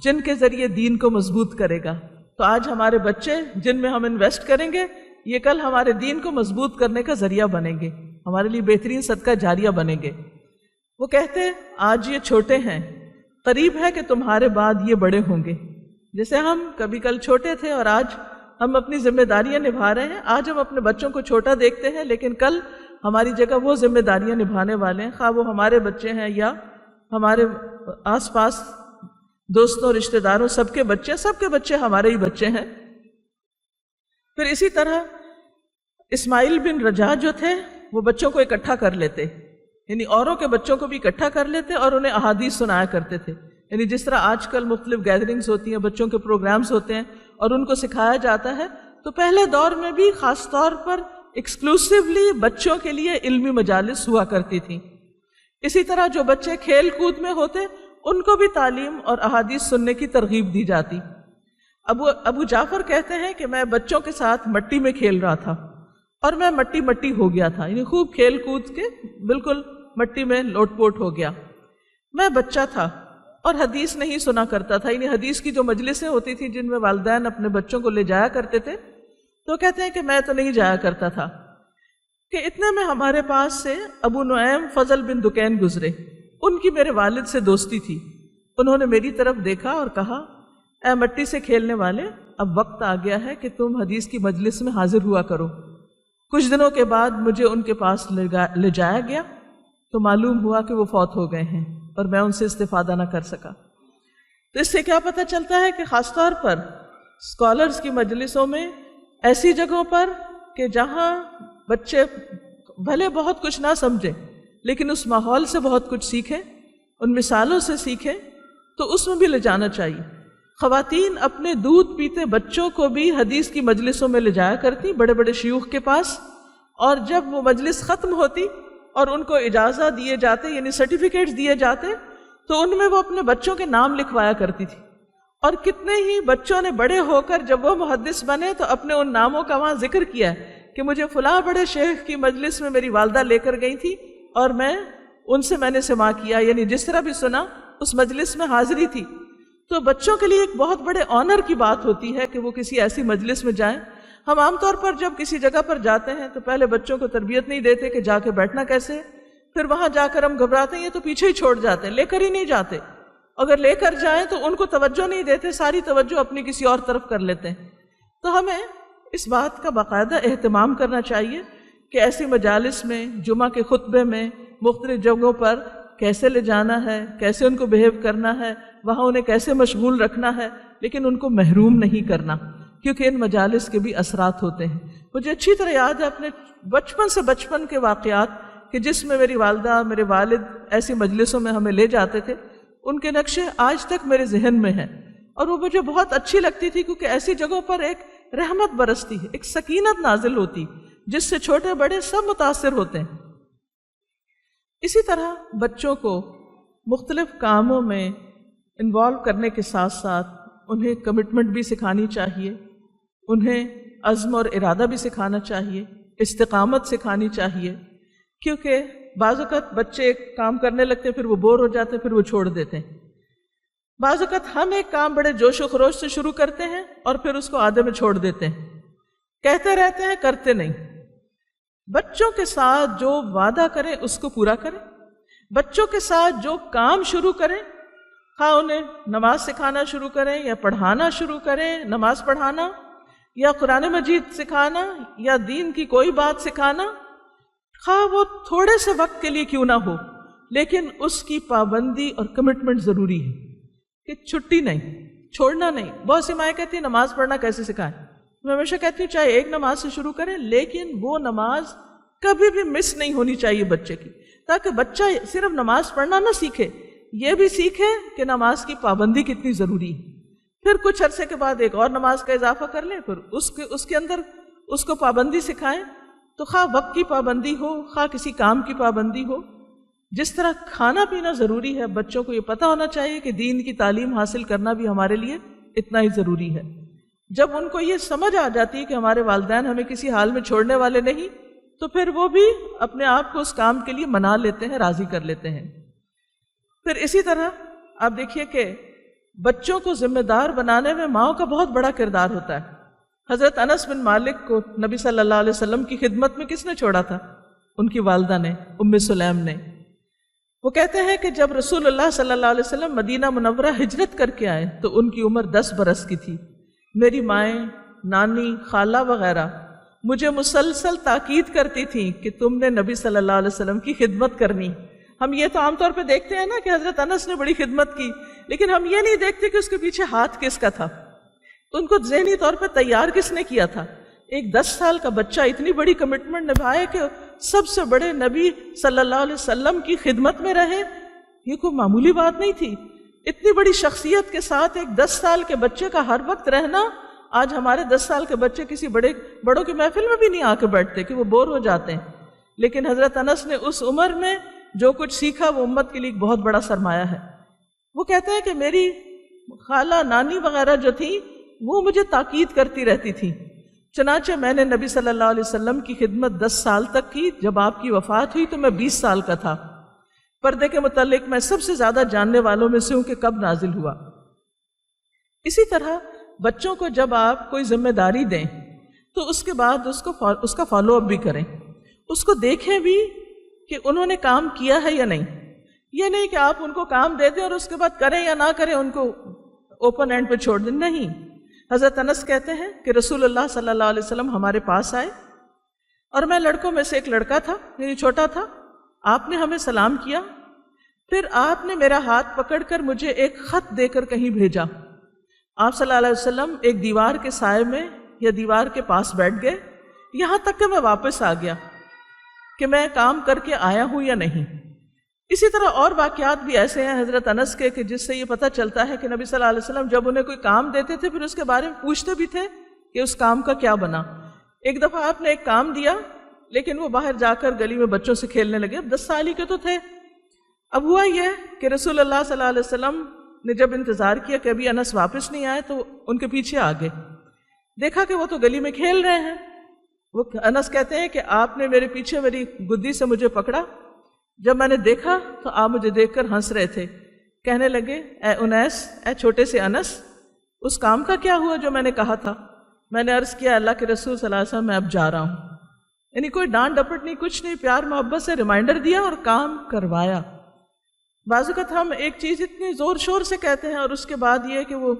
جن کے ذریعے دین کو مضبوط کرے گا۔ تو آج ہمارے بچے جن میں ہم انویسٹ کریں گے، یہ کل ہمارے دین کو مضبوط کرنے کا ذریعہ بنیں گے، ہمارے لیے بہترین صدقہ جاریہ بنیں گے۔ وہ کہتے آج یہ چھوٹے ہیں، قریب ہے کہ تمہارے بعد یہ بڑے ہوں گے۔ جیسے ہم کبھی کل چھوٹے تھے اور آج ہم اپنی ذمہ داریاں نبھا رہے ہیں، آج ہم اپنے بچوں کو چھوٹا دیکھتے ہیں، لیکن کل ہماری جگہ وہ ذمہ داریاں نبھانے والے ہیں، خواہ وہ ہمارے بچے ہیں یا ہمارے آس پاس دوستوں رشتہ داروں سب کے بچے ہمارے ہی بچے ہیں۔ پھر اسی طرح اسماعیل بن رجا جو تھے وہ بچوں کو اکٹھا کر لیتے، یعنی اوروں کے بچوں کو بھی اکٹھا کر لیتے اور انہیں احادیث سنایا کرتے تھے۔ یعنی جس طرح آج کل مختلف گیدرنگز ہوتی ہیں، بچوں کے پروگرامز ہوتے ہیں اور ان کو سکھایا جاتا ہے، تو پہلے دور میں بھی خاص طور پر ایکسکلوسیولی بچوں کے لیے علمی مجالس ہوا کرتی تھیں۔ اسی طرح جو بچے کھیل کود میں ہوتے ان کو بھی تعلیم اور احادیث سننے کی ترغیب دی جاتی۔ ابو جعفر کہتے ہیں کہ میں بچوں کے ساتھ مٹی میں کھیل رہا تھا اور میں مٹی ہو گیا تھا، یعنی خوب کھیل کود کے بالکل مٹی میں لوٹ پوٹ ہو گیا۔ میں بچہ تھا اور حدیث نہیں سنا کرتا تھا، یعنی حدیث کی جو مجلسیں ہوتی تھیں جن میں والدین اپنے بچوں کو لے جایا کرتے تھے، تو کہتے ہیں کہ میں تو نہیں جایا کرتا تھا کہ اتنے میں ہمارے پاس سے ابو نعیم فضل بن دکین گزرے، ان کی میرے والد سے دوستی تھی، انہوں نے میری طرف دیکھا اور کہا اے مٹی سے کھیلنے والے، اب وقت آ گیا ہے کہ تم حدیث کی مجلس میں حاضر ہوا کرو۔ کچھ دنوں کے بعد مجھے ان کے پاس لے جایا گیا تو معلوم ہوا کہ وہ فوت ہو گئے ہیں اور میں ان سے استفادہ نہ کر سکا۔ تو اس سے کیا پتہ چلتا ہے کہ خاص طور پر اسکالرز کی مجلسوں میں، ایسی جگہوں پر کہ جہاں بچے بھلے بہت کچھ نہ سمجھیں لیکن اس ماحول سے بہت کچھ سیکھیں، ان مثالوں سے سیکھیں، تو اس میں بھی لے جانا چاہیے۔ خواتین اپنے دودھ پیتے بچوں کو بھی حدیث کی مجلسوں میں لے جایا کرتی، بڑے بڑے شیوخ کے پاس، اور جب وہ مجلس ختم ہوتی اور ان کو اجازت دیے جاتے، یعنی سرٹیفکیٹس دیے جاتے، تو ان میں وہ اپنے بچوں کے نام لکھوایا کرتی تھی۔ اور کتنے ہی بچوں نے بڑے ہو کر جب وہ محدث بنے تو اپنے ان ناموں کا وہاں ذکر کیا ہے کہ مجھے فلاں بڑے شیخ کی مجلس میں میری والدہ لے کر گئی تھی اور میں نے سماع کیا، یعنی جس طرح بھی سنا اس مجلس میں حاضری تھی۔ تو بچوں کے لیے ایک بہت بڑے آنر کی بات ہوتی ہے کہ وہ کسی ایسی مجلس میں جائیں۔ ہم عام طور پر جب کسی جگہ پر جاتے ہیں تو پہلے بچوں کو تربیت نہیں دیتے کہ جا کے بیٹھنا کیسے، پھر وہاں جا کر ہم گھبراتے ہیں، یہ تو پیچھے ہی چھوڑ جاتے ہیں، لے کر ہی نہیں جاتے۔ اگر لے کر جائیں تو ان کو توجہ نہیں دیتے، ساری توجہ اپنی کسی اور طرف کر لیتے ہیں۔ تو ہمیں اس بات کا باقاعدہ اہتمام کرنا چاہیے کہ ایسی مجالس میں، جمعہ کے خطبے میں، مختلف جگہوں پر کیسے لے جانا ہے، کیسے ان کو بہیو کرنا ہے، وہاں انہیں کیسے مشغول رکھنا ہے، لیکن ان کو محروم نہیں کرنا، کیونکہ ان مجالس کے بھی اثرات ہوتے ہیں۔ مجھے اچھی طرح یاد ہے اپنے بچپن کے واقعات کہ جس میں میری والدہ، میرے والد ایسی مجلسوں میں ہمیں لے جاتے تھے، ان کے نقشے آج تک میرے ذہن میں ہیں، اور وہ مجھے بہت اچھی لگتی تھی، کیونکہ ایسی جگہوں پر ایک رحمت برستی ہے، ایک سکینت نازل ہوتی، جس سے چھوٹے بڑے سب متاثر ہوتے ہیں۔ اسی طرح بچوں کو مختلف کاموں میں انوالو کرنے کے ساتھ ساتھ انہیں کمٹمنٹ بھی سکھانی چاہیے، انہیں عزم اور ارادہ بھی سکھانا چاہیے، استقامت سکھانی چاہیے، کیونکہ بعض اوقات بچے ایک کام کرنے لگتے ہیں، پھر وہ بور ہو جاتے ہیں، پھر وہ چھوڑ دیتے ہیں۔ بعض اوقات ہم ایک کام بڑے جوش و خروش سے شروع کرتے ہیں اور پھر اس کو آدھے میں چھوڑ دیتے ہیں، کہتے رہتے ہیں، کرتے نہیں۔ بچوں کے ساتھ جو وعدہ کریں اس کو پورا کریں، بچوں کے ساتھ جو کام شروع کریں، خواہ انہیں نماز سکھانا شروع کریں یا پڑھانا شروع کریں، نماز پڑھانا یا قرآن مجید سکھانا یا دین کی کوئی بات سکھانا، خواہ وہ تھوڑے سے وقت کے لیے کیوں نہ ہو، لیکن اس کی پابندی اور کمٹمنٹ ضروری ہے کہ چھٹی نہیں، چھوڑنا نہیں۔ بہت سی مائیں کہتی ہیں نماز پڑھنا کیسے سکھائیں؟ میں ہمیشہ کہتی ہوں چاہے ایک نماز سے شروع کریں، لیکن وہ نماز کبھی بھی مس نہیں ہونی چاہیے بچے کی، تاکہ بچہ صرف نماز پڑھنا نہ سیکھے، یہ بھی سیکھے کہ نماز کی پابندی کتنی ضروری ہے۔ پھر کچھ عرصے کے بعد ایک اور نماز کا اضافہ کر لیں، پھر اس کے اندر اس کو پابندی سکھائیں، تو خواہ وقت کی پابندی ہو، خواہ کسی کام کی پابندی ہو۔ جس طرح کھانا پینا ضروری ہے، بچوں کو یہ پتہ ہونا چاہیے کہ دین کی تعلیم حاصل کرنا بھی ہمارے لیے اتنا ہی ضروری ہے۔ جب ان کو یہ سمجھ آ جاتی ہے کہ ہمارے والدین ہمیں کسی حال میں چھوڑنے والے نہیں، تو پھر وہ بھی اپنے آپ کو اس کام کے لیے منا لیتے ہیں، راضی کر لیتے ہیں۔ پھر اسی طرح آپ دیکھیے کہ بچوں کو ذمہ دار بنانے میں ماؤں کا بہت بڑا کردار ہوتا ہے۔ حضرت انس بن مالک کو نبی صلی اللہ علیہ وسلم کی خدمت میں کس نے چھوڑا تھا؟ ان کی والدہ نے، ام سلیم نے۔ وہ کہتے ہیں کہ جب رسول اللہ صلی اللہ علیہ وسلم مدینہ منورہ ہجرت کر کے آئے تو ان کی عمر 10 برس کی تھی۔ میری مائیں، نانی، خالہ وغیرہ مجھے مسلسل تاکید کرتی تھیں کہ تم نے نبی صلی اللہ علیہ وسلم کی خدمت کرنی۔ ہم یہ تو عام طور پہ دیکھتے ہیں نا کہ حضرت انس نے بڑی خدمت کی، لیکن ہم یہ نہیں دیکھتے کہ اس کے پیچھے ہاتھ کس کا تھا، ان کو ذہنی طور پہ تیار کس نے کیا تھا۔ ایک 10 سال کا بچہ اتنی بڑی کمٹمنٹ نبھائے کہ سب سے بڑے نبی صلی اللہ علیہ وسلم کی خدمت میں رہے، یہ کوئی معمولی بات نہیں تھی۔ اتنی بڑی شخصیت کے ساتھ ایک 10 سال کے بچے کا ہر وقت رہنا، آج ہمارے 10 سال کے بچے کسی بڑوں کی محفل میں بھی نہیں آ کے بیٹھتے کہ وہ بور ہو جاتے ہیں، لیکن حضرت انس نے اس عمر میں جو کچھ سیکھا وہ امت کے لیے ایک بہت بڑا سرمایہ ہے۔ وہ کہتے ہیں کہ میری خالہ، نانی وغیرہ جو تھی وہ مجھے تاکید کرتی رہتی تھی، چنانچہ میں نے نبی صلی اللہ علیہ وسلم کی خدمت 10 سال تک کی۔ جب آپ کی وفات ہوئی تو میں 20 سال کا تھا۔ پردے کے متعلق میں سب سے زیادہ جاننے والوں میں سے ہوں کہ کب نازل ہوا۔ اسی طرح بچوں کو جب آپ کوئی ذمہ داری دیں تو اس کے بعد اس کا فالو اپ بھی کریں، اس کو دیکھیں بھی کہ انہوں نے کام کیا ہے یا نہیں۔ یہ نہیں کہ آپ ان کو کام دے دیں اور اس کے بعد کریں یا نہ کریں ان کو اوپن اینڈ پہ چھوڑ دیں، نہیں۔ حضرت انس کہتے ہیں کہ رسول اللہ صلی اللہ علیہ وسلم ہمارے پاس آئے اور میں لڑکوں میں سے ایک لڑکا تھا، یعنی چھوٹا تھا، آپ نے ہمیں سلام کیا، پھر آپ نے میرا ہاتھ پکڑ کر مجھے ایک خط دے کر کہیں بھیجا۔ آپ صلی اللہ علیہ وسلم ایک دیوار کے سائے میں یا دیوار کے پاس بیٹھ گئے، یہاں تک کہ میں واپس آ گیا کہ میں کام کر کے آیا ہوں یا نہیں۔ اسی طرح اور واقعات بھی ایسے ہیں حضرت انس کے کہ جس سے یہ پتہ چلتا ہے کہ نبی صلی اللہ علیہ وسلم جب انہیں کوئی کام دیتے تھے پھر اس کے بارے میں پوچھتے بھی تھے کہ اس کام کا کیا بنا۔ ایک دفعہ آپ نے ایک کام دیا لیکن وہ باہر جا کر گلی میں بچوں سے کھیلنے لگے، اب 10 سال ہی کے تو تھے۔ اب ہوا یہ کہ رسول اللہ صلی اللہ علیہ وسلم نے جب انتظار کیا کہ ابھی انس واپس نہیں آئے تو ان کے پیچھے آ گئے، دیکھا کہ وہ تو گلی میں کھیل رہے ہیں۔ وہ انس کہتے ہیں کہ آپ نے میرے پیچھے میری گدی سے مجھے پکڑا، جب میں نے دیکھا تو آپ مجھے دیکھ کر ہنس رہے تھے، کہنے لگے اے انیس، اے چھوٹے سے انس، اس کام کا کیا ہوا جو میں نے کہا تھا؟ میں نے عرض کیا اللہ کے رسول صلی اللہ علیہ وسلم میں اب جا رہا ہوں۔ یعنی کوئی ڈانٹ ڈپٹ نہیں، کچھ نہیں، پیار محبت سے ریمائنڈر دیا اور کام کروایا۔ بعض اوقات ہم ایک چیز اتنی زور شور سے کہتے ہیں اور اس کے بعد یہ کہ وہ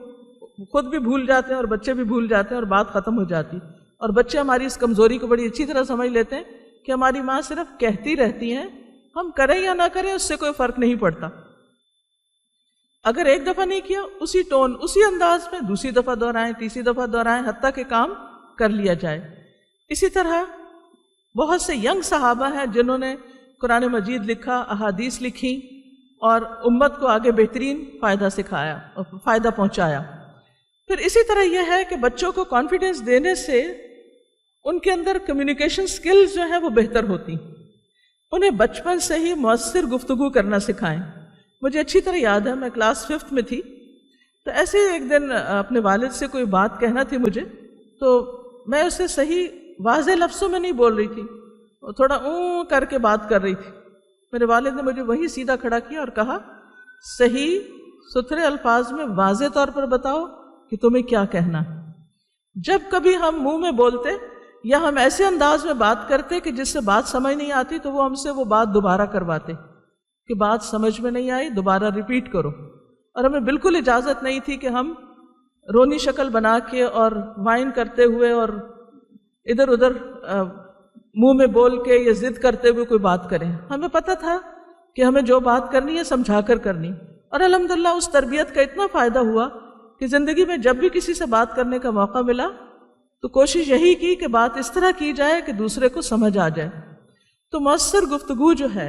خود بھی بھول جاتے ہیں اور بچے بھی بھول جاتے ہیں اور بات ختم ہو جاتی، اور بچے ہماری اس کمزوری کو بڑی اچھی طرح سمجھ لیتے ہیں کہ ہماری ماں صرف کہتی رہتی ہیں، ہم کریں یا نہ کریں اس سے کوئی فرق نہیں پڑتا۔ اگر ایک دفعہ نہیں کیا اسی ٹون اسی انداز میں دوسری دفعہ دہرائیں، تیسری دفعہ دہرائیں، حتیٰ کہ کام کر لیا جائے۔ اسی طرح بہت سے ینگ صحابہ ہیں جنہوں نے قرآن مجید لکھا، احادیث لکھی اور امت کو آگے بہترین فائدہ سکھایا اور فائدہ پہنچایا۔ پھر اسی طرح یہ ہے کہ بچوں کو کانفیڈنس دینے سے ان کے اندر کمیونیکیشن سکلز جو ہیں وہ بہتر ہوتی، انہیں بچپن سے ہی مؤثر گفتگو کرنا سکھائیں۔ مجھے اچھی طرح یاد ہے میں کلاس 5 میں تھی تو ایسے ایک دن اپنے والد سے کوئی بات کہنا تھی مجھے، تو میں اسے صحیح واضح لفظوں میں نہیں بول رہی تھی، تھوڑا اوں کر کے بات کر رہی تھی۔ میرے والد نے مجھے وہی سیدھا کھڑا کیا اور کہا صحیح ستھرے الفاظ میں واضح طور پر بتاؤ کہ تمہیں کیا کہنا ہے۔ جب کبھی ہم منہ میں بولتے یا ہم ایسے انداز میں بات کرتے کہ جس سے بات سمجھ نہیں آتی تو وہ ہم سے وہ بات دوبارہ کرواتے کہ بات سمجھ میں نہیں آئی، دوبارہ ریپیٹ کرو۔ اور ہمیں بالکل اجازت نہیں تھی کہ ہم رونی شکل بنا کے اور وائن کرتے ہوئے اور ادھر ادھر منہ میں بول کے یا ضد کرتے ہوئے کوئی بات کریں۔ ہمیں پتہ تھا کہ ہمیں جو بات کرنی ہے سمجھا کر کرنی، اور الحمدللہ اس تربیت کا اتنا فائدہ ہوا کہ زندگی میں جب بھی کسی سے بات کرنے کا موقع ملا تو کوشش یہی کی کہ بات اس طرح کی جائے کہ دوسرے کو سمجھ آ جائے۔ تو مؤثر گفتگو جو ہے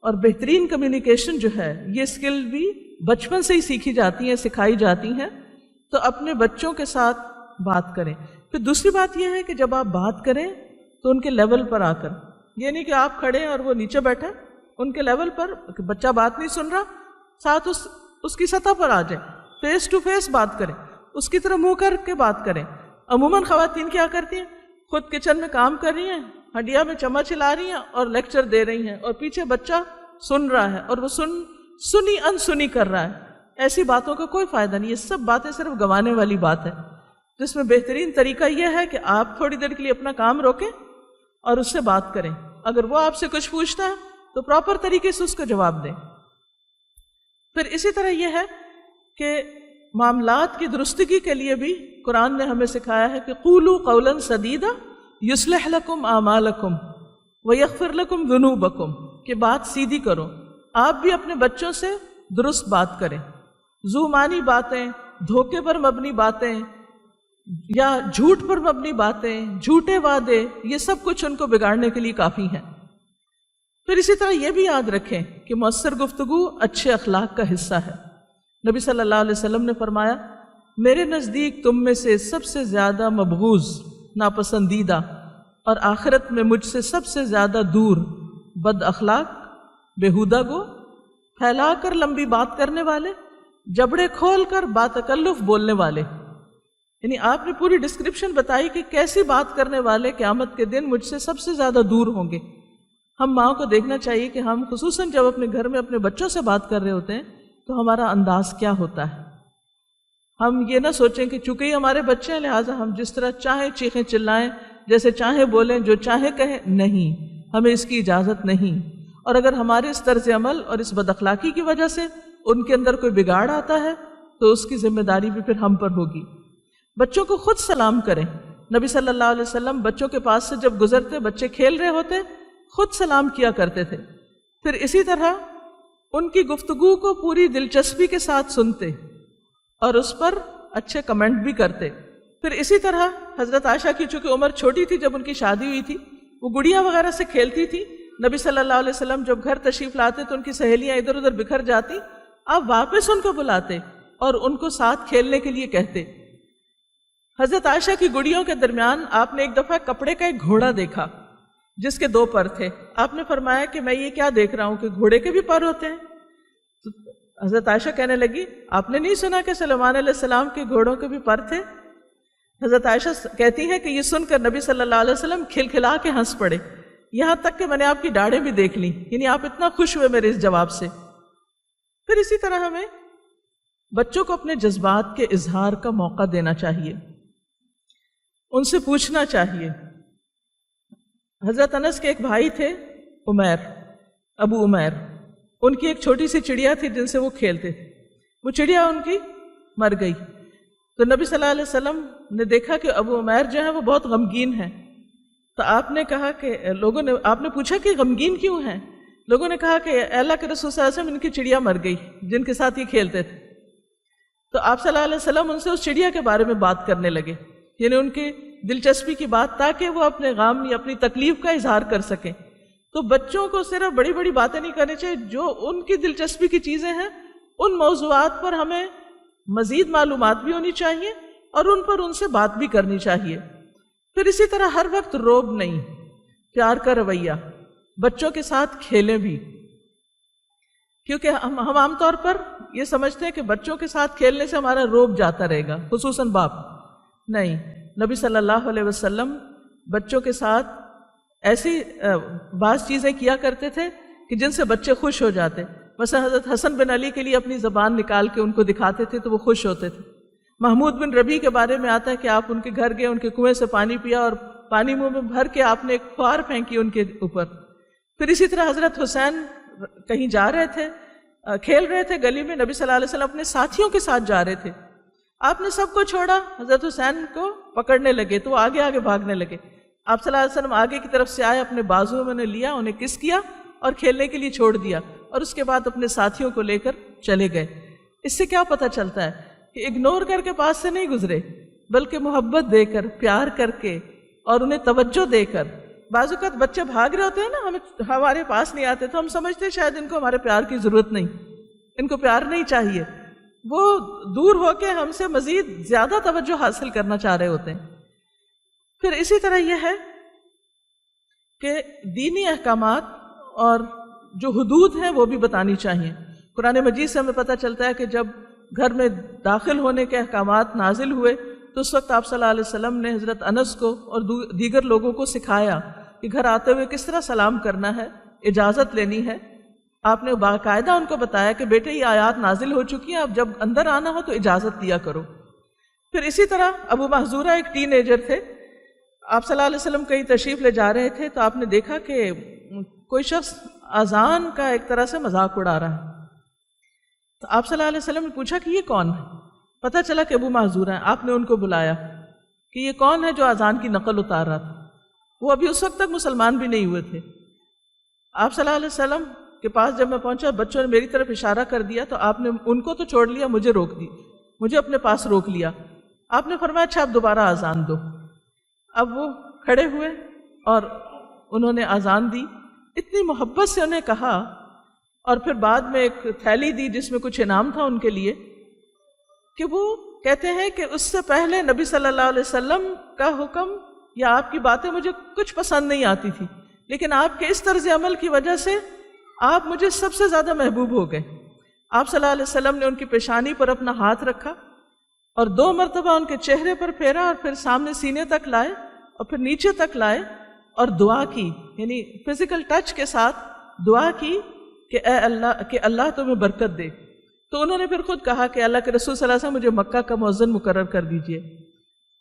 اور بہترین کمیونیکیشن جو ہے یہ اسکل بھی بچپن سے ہی سیکھی جاتی ہیں، سکھائی جاتی ہیں۔ تو اپنے بچوں کے ساتھ بات کریں۔ پھر دوسری بات یہ ہے کہ جب آپ بات کریں تو ان کے لیول پر آ کر، یہ نہیں کہ آپ کھڑے ہیں اور وہ نیچے بیٹھے، ان کے لیول پر، بچہ بات نہیں سن رہا، ساتھ اس کی سطح پر آ جائیں، فیس ٹو فیس بات کریں، اس کی طرح منہ کر کے بات کریں۔ عموماً خواتین کیا کرتی ہیں، خود کچن میں کام کر رہی ہیں، ہڈیا میں چمچ ہلا رہی ہیں اور لیکچر دے رہی ہیں، اور پیچھے بچہ سن رہا ہے اور وہ سنی انسنی کر رہا ہے۔ ایسی باتوں کا کوئی فائدہ نہیں، یہ سب باتیں صرف گنوانے والی بات ہے، جس میں بہترین طریقہ یہ ہے کہ آپ تھوڑی دیر کے لیے اپنا کام روکیں اور اس سے بات کریں۔ اگر وہ آپ سے کچھ پوچھتا ہے تو پراپر طریقے سے اس کو جواب دیں۔ پھر اسی طرح یہ ہے کہ معاملات کی درستگی کے لیے بھی قرآن نے ہمیں سکھایا ہے کہ قولوا قولا سدیدا یصلح لکم اعمالکم ویغفر لکم ذنوبکم، کہ بات سیدھی کرو۔ آپ بھی اپنے بچوں سے درست بات کریں، ذومانی باتیں، دھوکے پر مبنی باتیں یا جھوٹ پر مبنی باتیں، جھوٹے وعدے، یہ سب کچھ ان کو بگاڑنے کے لیے کافی ہیں۔ پھر اسی طرح یہ بھی یاد رکھیں کہ مؤثر گفتگو اچھے اخلاق کا حصہ ہے۔ نبی صلی اللہ علیہ وسلم نے فرمایا میرے نزدیک تم میں سے سب سے زیادہ مبغوض، ناپسندیدہ، اور آخرت میں مجھ سے سب سے زیادہ دور بد اخلاق، بےہودہ گو، پھیلا کر لمبی بات کرنے والے، جبڑے کھول کر باتکلف بولنے والے۔ یعنی آپ نے پوری ڈسکرپشن بتائی کہ کیسی بات کرنے والے قیامت کے دن مجھ سے سب سے زیادہ دور ہوں گے۔ ہم ماں کو دیکھنا چاہیے کہ ہم خصوصاً جب اپنے گھر میں اپنے بچوں سے بات کر رہے ہوتے ہیں تو ہمارا انداز کیا ہوتا ہے۔ ہم یہ نہ سوچیں کہ چونکہ یہ ہمارے بچے ہیں لہٰذا ہم جس طرح چاہیں چیخیں چلائیں، جیسے چاہیں بولیں، جو چاہیں کہیں، نہیں، ہمیں اس کی اجازت نہیں۔ اور اگر ہمارے اس طرز عمل اور اس بد اخلاقی کی وجہ سے ان کے اندر کوئی بگاڑ آتا ہے تو اس کی ذمہ داری بھی پھر ہم پر ہوگی۔ بچوں کو خود سلام کریں۔ نبی صلی اللہ علیہ وسلم بچوں کے پاس سے جب گزرتے، بچے کھیل رہے ہوتے، خود سلام کیا کرتے تھے۔ پھر اسی طرح ان کی گفتگو کو پوری دلچسپی کے ساتھ سنتے اور اس پر اچھے کمنٹ بھی کرتے۔ پھر اسی طرح حضرت عائشہ کی چونکہ عمر چھوٹی تھی جب ان کی شادی ہوئی تھی، وہ گڑیا وغیرہ سے کھیلتی تھی۔ نبی صلی اللہ علیہ وسلم جب گھر تشریف لاتے تو ان کی سہیلیاں ادھر ادھر بکھر جاتی، آپ واپس ان کو بلاتے اور ان کو ساتھ کھیلنے کے لیے کہتے۔ حضرت عائشہ کی گڑیوں کے درمیان آپ نے ایک دفعہ کپڑے کا ایک گھوڑا دیکھا جس کے 2 پر تھے۔ آپ نے فرمایا کہ میں یہ کیا دیکھ رہا ہوں کہ گھوڑے کے بھی پر ہوتے ہیں؟ تو حضرت عائشہ کہنے لگی آپ نے نہیں سنا کہ سلیمان علیہ السلام کے گھوڑوں کے بھی پر تھے؟ حضرت عائشہ کہتی ہے کہ یہ سن کر نبی صلی اللہ علیہ وسلم کھلکھلا کے ہنس پڑے، یہاں تک کہ میں نے آپ کی ڈاڑھیں بھی دیکھ لی، یعنی آپ اتنا خوش ہوئے میرے اس جواب سے۔ پھر اسی طرح ہمیں بچوں کو اپنے جذبات کے اظہار کا موقع دینا چاہیے، ان سے پوچھنا چاہیے۔ حضرت انس کے ایک بھائی تھے عمیر، ابو عمیر، ان کی ایک چھوٹی سی چڑیا تھی جن سے وہ کھیلتے تھے، وہ چڑیا ان کی مر گئی۔ تو نبی صلی اللہ علیہ وسلم نے دیکھا کہ ابو عمیر جو ہیں وہ بہت غمگین ہیں، تو آپ نے کہا کہ آپ نے پوچھا کہ غمگین کیوں ہیں؟ لوگوں نے کہا کہ اللہ کے رسول صلی اللہ علیہ وسلم ان کی چڑیا مر گئی جن کے ساتھ یہ کھیلتے تھے۔ تو آپ صلی اللہ علیہ وسلم ان سے اس چڑیا کے بارے میں بات کرنے لگے، یعنی ان کی دلچسپی کی بات، تاکہ وہ اپنے غم یا اپنی تکلیف کا اظہار کر سکیں۔ تو بچوں کو صرف بڑی بڑی باتیں نہیں کرنی چاہیے، جو ان کی دلچسپی کی چیزیں ہیں ان موضوعات پر ہمیں مزید معلومات بھی ہونی چاہیے اور ان پر ان سے بات بھی کرنی چاہیے۔ پھر اسی طرح ہر وقت روب نہیں، پیار کا رویہ، بچوں کے ساتھ کھیلیں بھی، کیونکہ ہم عام طور پر یہ سمجھتے ہیں کہ بچوں کے ساتھ کھیلنے سے ہمارا روب جاتا رہے گا، خصوصاً باپ۔ نہیں، نبی صلی اللہ علیہ وسلم بچوں کے ساتھ ایسی بعض چیزیں کیا کرتے تھے کہ جن سے بچے خوش ہو جاتے۔ مثلا حضرت حسن بن علی کے لیے اپنی زبان نکال کے ان کو دکھاتے تھے تو وہ خوش ہوتے تھے۔ محمود بن ربیع کے بارے میں آتا ہے کہ آپ ان کے گھر گئے، ان کے کنویں سے پانی پیا اور پانی منہ میں بھر کے آپ نے ایک فوار پھینکی ان کے اوپر۔ پھر اسی طرح حضرت حسین کہیں جا رہے تھے، کھیل رہے تھے گلی میں، نبی صلی اللہ علیہ وسلم اپنے ساتھیوں کے ساتھ جا رہے تھے، آپ نے سب کو چھوڑا، حضرت حسین کو پکڑنے لگے تو وہ آگے آگے بھاگنے لگے۔ آپ صلی اللہ علیہ وسلم آگے کی طرف سے آئے، اپنے بازو میں نے لیا، انہیں کس کیا اور کھیلنے کے لیے چھوڑ دیا، اور اس کے بعد اپنے ساتھیوں کو لے کر چلے گئے۔ اس سے کیا پتہ چلتا ہے کہ اگنور کر کے پاس سے نہیں گزرے، بلکہ محبت دے کر، پیار کر کے اور انہیں توجہ دے کر۔ بعض اوقات بچے بھاگ رہے ہوتے ہیں نا، ہمارے پاس نہیں آتے تو ہم سمجھتے ہیں شاید ان کو ہمارے پیار کی ضرورت نہیں، ان کو پیار نہیں چاہیے، وہ دور ہو کے ہم سے مزید زیادہ توجہ حاصل کرنا چاہ رہے ہوتے ہیں۔ پھر اسی طرح یہ ہے کہ دینی احکامات اور جو حدود ہیں وہ بھی بتانی چاہیے۔ قرآن مجید سے ہمیں پتہ چلتا ہے کہ جب گھر میں داخل ہونے کے احکامات نازل ہوئے تو اس وقت آپ صلی اللہ علیہ وسلم نے حضرت انس کو اور دیگر لوگوں کو سکھایا کہ گھر آتے ہوئے کس طرح سلام کرنا ہے، اجازت لینی ہے۔ آپ نے باقاعدہ ان کو بتایا کہ بیٹے یہ آیات نازل ہو چکی ہیں، اب جب اندر آنا ہو تو اجازت دیا کرو۔ پھر اسی طرح ابو محذورہ ایک ٹین ایجر تھے، آپ صلی اللہ علیہ وسلم کہیں تشریف لے جا رہے تھے تو آپ نے دیکھا کہ کوئی شخص اذان کا ایک طرح سے مذاق اڑا رہا ہے۔ تو آپ صلی اللہ علیہ وسلم نے پوچھا کہ یہ کون ہے؟ پتہ چلا کہ ابو محذورہ ہیں۔ آپ نے ان کو بلایا کہ یہ کون ہے جو اذان کی نقل اتار رہا تھا؟ وہ ابھی اس وقت تک مسلمان بھی نہیں ہوئے تھے۔ آپ صلی اللہ علیہ وسلم کے پاس جب میں پہنچا، بچوں نے میری طرف اشارہ کر دیا تو آپ نے ان کو تو چھوڑ لیا، مجھے روک دی، مجھے اپنے پاس روک لیا۔ آپ نے فرمایا اچھا اب دوبارہ اذان دو۔ اب وہ کھڑے ہوئے اور انہوں نے اذان دی، اتنی محبت سے انہیں کہا، اور پھر بعد میں ایک تھیلی دی جس میں کچھ انعام تھا ان کے لیے، کہ وہ کہتے ہیں کہ اس سے پہلے نبی صلی اللہ علیہ وسلم کا حکم یا آپ کی باتیں مجھے کچھ پسند نہیں آتی تھی، لیکن آپ کے اس طرز عمل کی وجہ سے آپ مجھے سب سے زیادہ محبوب ہو گئے۔ آپ صلی اللہ علیہ وسلم نے ان کی پیشانی پر اپنا ہاتھ رکھا اور 2 مرتبہ ان کے چہرے پر پھیرا اور پھر سامنے سینے تک لائے اور پھر نیچے تک لائے اور دعا کی، یعنی فزیکل ٹچ کے ساتھ دعا کی کہ اے اللہ، کہ اللہ تمہیں برکت دے۔ تو انہوں نے پھر خود کہا کہ اللہ کے رسول صلی اللہ علیہ وسلم مجھے مکہ کا مؤذن مقرر کر دیجئے،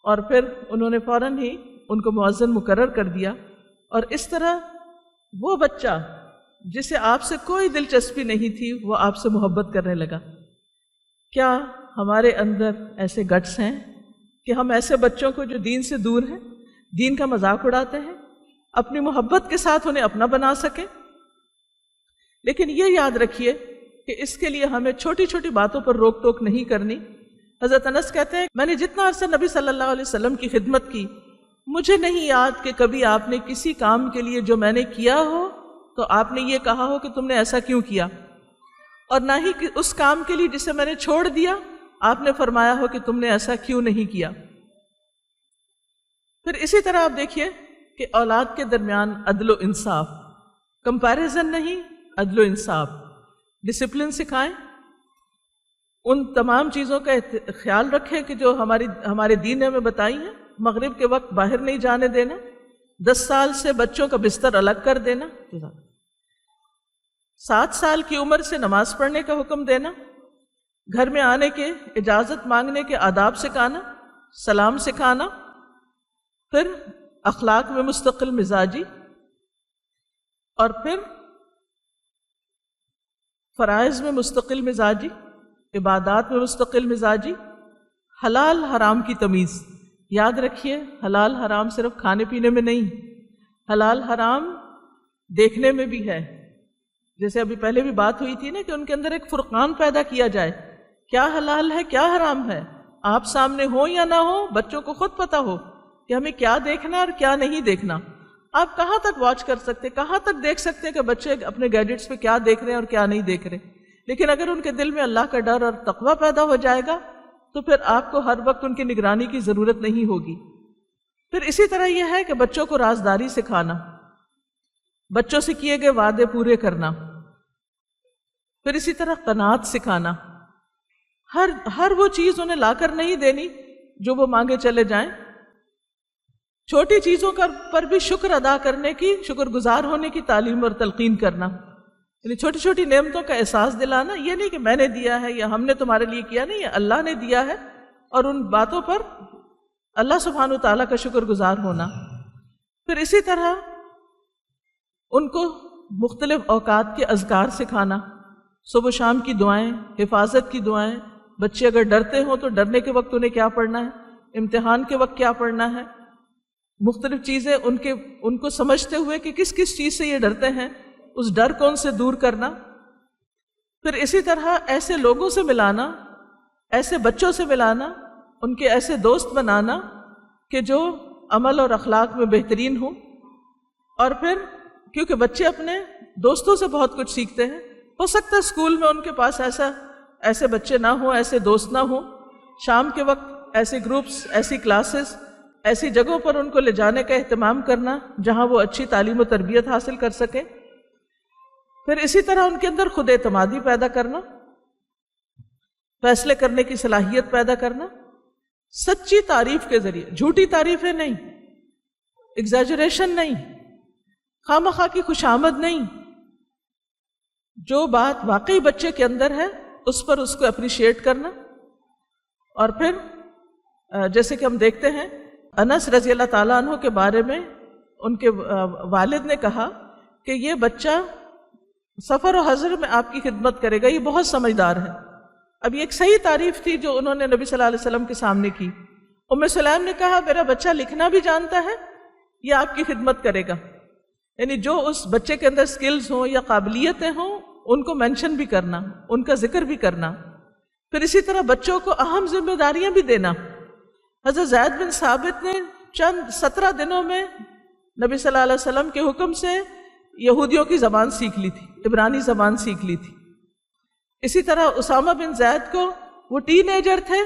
اور پھر انہوں نے فوراً ہی ان کو مؤذن مقرر کر دیا۔ اور اس طرح وہ بچہ جسے آپ سے کوئی دلچسپی نہیں تھی وہ آپ سے محبت کرنے لگا۔ کیا ہمارے اندر ایسے گٹس ہیں کہ ہم ایسے بچوں کو جو دین سے دور ہیں، دین کا مذاق اڑاتے ہیں، اپنی محبت کے ساتھ انہیں اپنا بنا سکیں؟ لیکن یہ یاد رکھیے کہ اس کے لیے ہمیں چھوٹی چھوٹی باتوں پر روک ٹوک نہیں کرنی۔ حضرت انس کہتے ہیں میں نے جتنا عرصہ نبی صلی اللہ علیہ وسلم کی خدمت کی، مجھے نہیں یاد کہ کبھی آپ نے کسی کام کے لیے جو میں نے کیا ہو تو آپ نے یہ کہا ہو کہ تم نے ایسا کیوں کیا، اور نہ ہی کہ اس کام کے لیے جسے میں نے چھوڑ دیا آپ نے فرمایا ہو کہ تم نے ایسا کیوں نہیں کیا۔ پھر اسی طرح آپ دیکھیے کہ اولاد کے درمیان عدل و انصاف، کمپیریزن نہیں، عدل و انصاف، ڈسپلن سکھائیں، ان تمام چیزوں کا خیال رکھیں کہ جو ہمارے دین نے ہمیں بتائی ہیں۔ مغرب کے وقت باہر نہیں جانے دینا، 10 سال سے بچوں کا بستر الگ کر دینا، 7 سال کی عمر سے نماز پڑھنے کا حکم دینا، گھر میں آنے کے اجازت مانگنے کے آداب سکھانا، سلام سکھانا، پھر اخلاق میں مستقل مزاجی، اور پھر فرائض میں مستقل مزاجی، عبادات میں مستقل مزاجی، حلال حرام کی تمیز۔ یاد رکھیے حلال حرام صرف کھانے پینے میں نہیں، حلال حرام دیکھنے میں بھی ہے۔ جیسے ابھی پہلے بھی بات ہوئی تھی نا کہ ان کے اندر ایک فرقان پیدا کیا جائے، کیا حلال ہے کیا حرام ہے، آپ سامنے ہو یا نہ ہو، بچوں کو خود پتہ ہو کہ ہمیں کیا دیکھنا اور کیا نہیں دیکھنا۔ آپ کہاں تک واچ کر سکتے، کہاں تک دیکھ سکتے کہ بچے اپنے گیجٹس پہ کیا دیکھ رہے ہیں اور کیا نہیں دیکھ رہے، لیکن اگر ان کے دل میں اللہ کا ڈر اور تقوی پیدا ہو جائے گا تو پھر آپ کو ہر وقت ان کی نگرانی کی ضرورت نہیں ہوگی۔ پھر اسی طرح یہ ہے کہ بچوں کو رازداری سکھانا، بچوں سے کیے گئے وعدے پورے کرنا، پھر اسی طرح قناعت سکھانا، ہر وہ چیز انہیں لا کر نہیں دینی جو وہ مانگے چلے جائیں، چھوٹی چیزوں پر بھی شکر ادا کرنے کی، شکر گزار ہونے کی تعلیم اور تلقین کرنا، یعنی چھوٹی چھوٹی نعمتوں کا احساس دلانا، یہ نہیں کہ میں نے دیا ہے یا ہم نے تمہارے لیے کیا، نہیں، یہ اللہ نے دیا ہے، اور ان باتوں پر اللہ سبحانہ وتعالیٰ کا شکر گزار ہونا۔ پھر اسی طرح ان کو مختلف اوقات کے اذکار سکھانا، صبح و شام کی دعائیں، حفاظت کی دعائیں، بچے اگر ڈرتے ہوں تو ڈرنے کے وقت انہیں کیا پڑھنا ہے، امتحان کے وقت کیا پڑھنا ہے، مختلف چیزیں ان کو سمجھتے ہوئے کہ کس کس چیز سے یہ ڈرتے ہیں، اس ڈر کو ان سے دور کرنا۔ پھر اسی طرح ایسے لوگوں سے ملانا، ایسے بچوں سے ملانا، ان کے ایسے دوست بنانا کہ جو عمل اور اخلاق میں بہترین ہوں، اور پھر کیونکہ بچے اپنے دوستوں سے بہت کچھ سیکھتے ہیں، ہو سکتا ہے اسکول میں ان کے پاس ایسے بچے نہ ہوں، ایسے دوست نہ ہوں، شام کے وقت ایسے گروپس، ایسی کلاسز، ایسی جگہوں پر ان کو لے جانے کا اہتمام کرنا جہاں وہ اچھی تعلیم و تربیت حاصل کر سکیں۔ پھر اسی طرح ان کے اندر خود اعتمادی پیدا کرنا، فیصلے کرنے کی صلاحیت پیدا کرنا، سچی تعریف کے ذریعے، جھوٹی تعریفیں نہیں، ایگزیجریشن نہیں، خواہ کی خوشامد نہیں، جو بات واقعی بچے کے اندر ہے اس پر اس کو اپریشیٹ کرنا۔ اور پھر جیسے کہ ہم دیکھتے ہیں انس رضی اللہ تعالیٰ عنہ کے بارے میں ان کے والد نے کہا کہ یہ بچہ سفر و حضر میں آپ کی خدمت کرے گا، یہ بہت سمجھدار ہے۔ اب یہ ایک صحیح تعریف تھی جو انہوں نے نبی صلی اللہ علیہ وسلم کے سامنے کی۔ ام سلیم نے کہا میرا بچہ لکھنا بھی جانتا ہے، یہ آپ کی خدمت کرے گا، یعنی جو اس بچے کے اندر سکلز ہوں یا قابلیتیں ہوں ان کو مینشن بھی کرنا، ان کا ذکر بھی کرنا۔ پھر اسی طرح بچوں کو اہم ذمہ داریاں بھی دینا۔ حضرت زید بن ثابت نے چند 17 دنوں میں نبی صلی اللہ علیہ وسلم کے حکم سے یہودیوں کی زبان سیکھ لی تھی، عبرانی زبان سیکھ لی تھی۔ اسی طرح اسامہ بن زید کو، وہ ٹین ایجر تھے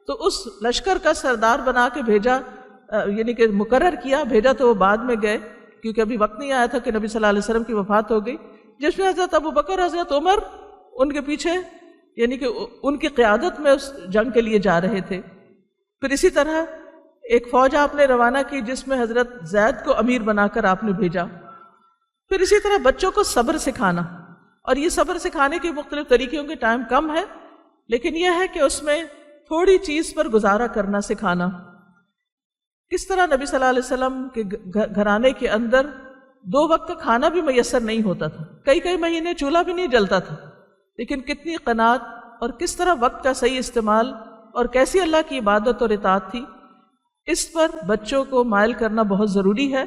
تو اس لشکر کا سردار بنا کے بھیجا، یعنی کہ مقرر کیا، بھیجا تو وہ بعد میں گئے کیونکہ ابھی وقت نہیں آیا تھا کہ نبی صلی اللہ علیہ وسلم کی وفات ہو گئی، جس میں حضرت ابو بکر، حضرت عمر ان کے پیچھے، یعنی کہ ان کی قیادت میں اس جنگ کے لیے جا رہے تھے۔ پھر اسی طرح ایک فوج آپ نے روانہ کی جس میں حضرت زید کو امیر بنا کر آپ نے بھیجا۔ پھر اسی طرح بچوں کو صبر سکھانا، اور یہ صبر سکھانے کے مختلف طریقوں کے ٹائم کم ہے، لیکن یہ ہے کہ اس میں تھوڑی چیز پر گزارا کرنا سکھانا۔ کس طرح نبی صلی اللہ علیہ وسلم کے گھرانے کے اندر 2 وقت کا کھانا بھی میسر نہیں ہوتا تھا، کئی مہینے چولہا بھی نہیں جلتا تھا، لیکن کتنی قناعت اور کس طرح وقت کا صحیح استعمال اور کیسی اللہ کی عبادت اور اطاعت تھی، اس پر بچوں کو مائل کرنا بہت ضروری ہے۔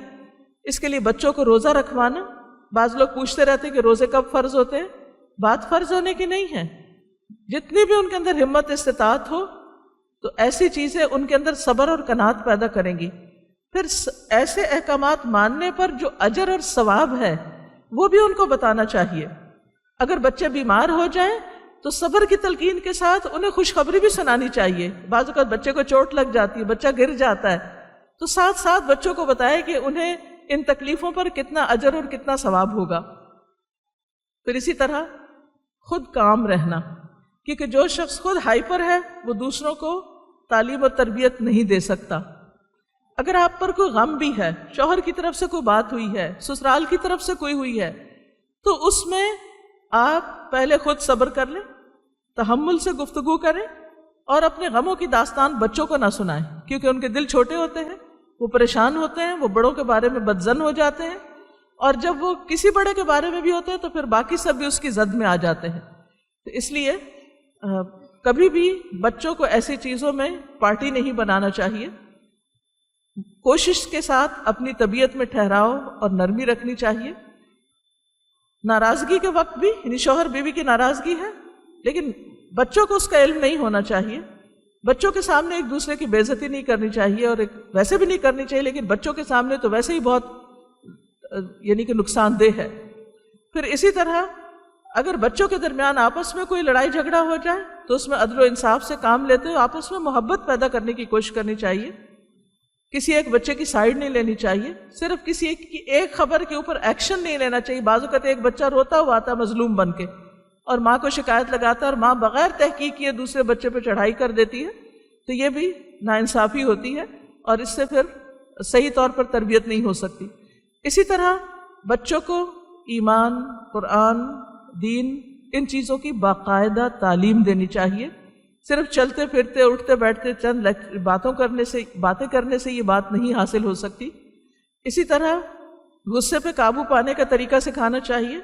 اس کے لیے بچوں کو روزہ رکھوانا، بعض لوگ پوچھتے رہتے ہیں کہ روزے کب فرض ہوتے ہیں، بات فرض ہونے کی نہیں ہے، جتنی بھی ان کے اندر ہمت استطاعت ہو تو ایسی چیزیں ان کے اندر صبر اور قناعت پیدا کریں گی، پھر ایسے احکامات ماننے پر جو اجر اور ثواب ہے وہ بھی ان کو بتانا چاہیے۔ اگر بچے بیمار ہو جائیں تو صبر کی تلقین کے ساتھ انہیں خوشخبری بھی سنانی چاہیے۔ بعض اوقات بچے کو چوٹ لگ جاتی ہے، بچہ گر جاتا ہے، تو ساتھ ساتھ بچوں کو بتائے کہ انہیں ان تکلیفوں پر کتنا اجر اور کتنا ثواب ہوگا۔ پھر اسی طرح خود کام رہنا، کیونکہ جو شخص خود ہائپر ہے وہ دوسروں کو تعلیم اور تربیت نہیں دے سکتا۔ اگر آپ پر کوئی غم بھی ہے، شوہر کی طرف سے کوئی بات ہوئی ہے، سسرال کی طرف سے کوئی ہوئی ہے، تو اس میں آپ پہلے خود صبر کر لیں، تحمل سے گفتگو کریں، اور اپنے غموں کی داستان بچوں کو نہ سنائیں، کیونکہ ان کے دل چھوٹے ہوتے ہیں، وہ پریشان ہوتے ہیں، وہ بڑوں کے بارے میں بدظن ہو جاتے ہیں، اور جب وہ کسی بڑے کے بارے میں بھی ہوتے ہیں تو پھر باقی سب بھی اس کی زد میں آ جاتے ہیں۔ تو اس لیے کبھی بھی بچوں کو ایسی چیزوں میں پارٹی نہیں بنانا چاہیے۔ کوشش کے ساتھ اپنی طبیعت میں ٹھہراؤ اور نرمی رکھنی چاہیے۔ ناراضگی کے وقت بھی، یعنی شوہر بیوی کی ناراضگی ہے لیکن بچوں کو اس کا علم نہیں ہونا چاہیے، بچوں کے سامنے ایک دوسرے کی بے عزتی نہیں کرنی چاہیے، اور ویسے بھی نہیں کرنی چاہیے، لیکن بچوں کے سامنے تو ویسے ہی بہت یعنی کہ نقصان دہ ہے۔ پھر اسی طرح اگر بچوں کے درمیان آپس میں کوئی لڑائی جھگڑا ہو جائے تو اس میں عدل و انصاف سے کام لیتے ہوئے آپس میں محبت پیدا کرنے کی کوشش کرنی چاہیے۔ کسی ایک بچے کی سائیڈ نہیں لینی چاہیے، صرف کسی ایک کی ایک خبر کے اوپر ایکشن نہیں لینا چاہیے۔ بعض اوقات ایک بچہ روتا ہوا آتا ہے مظلوم بن کے اور ماں کو شکایت لگاتا ہے، اور ماں بغیر تحقیق کیے دوسرے بچے پہ چڑھائی کر دیتی ہے، تو یہ بھی ناانصافی ہوتی ہے اور اس سے پھر صحیح طور پر تربیت نہیں ہو سکتی۔ اسی طرح بچوں کو ایمان، قرآن، دین، ان چیزوں کی باقاعدہ تعلیم دینی چاہیے۔ صرف چلتے پھرتے اٹھتے بیٹھتے چند باتیں کرنے سے یہ بات نہیں حاصل ہو سکتی۔ اسی طرح غصے پہ قابو پانے کا طریقہ سکھانا چاہیے۔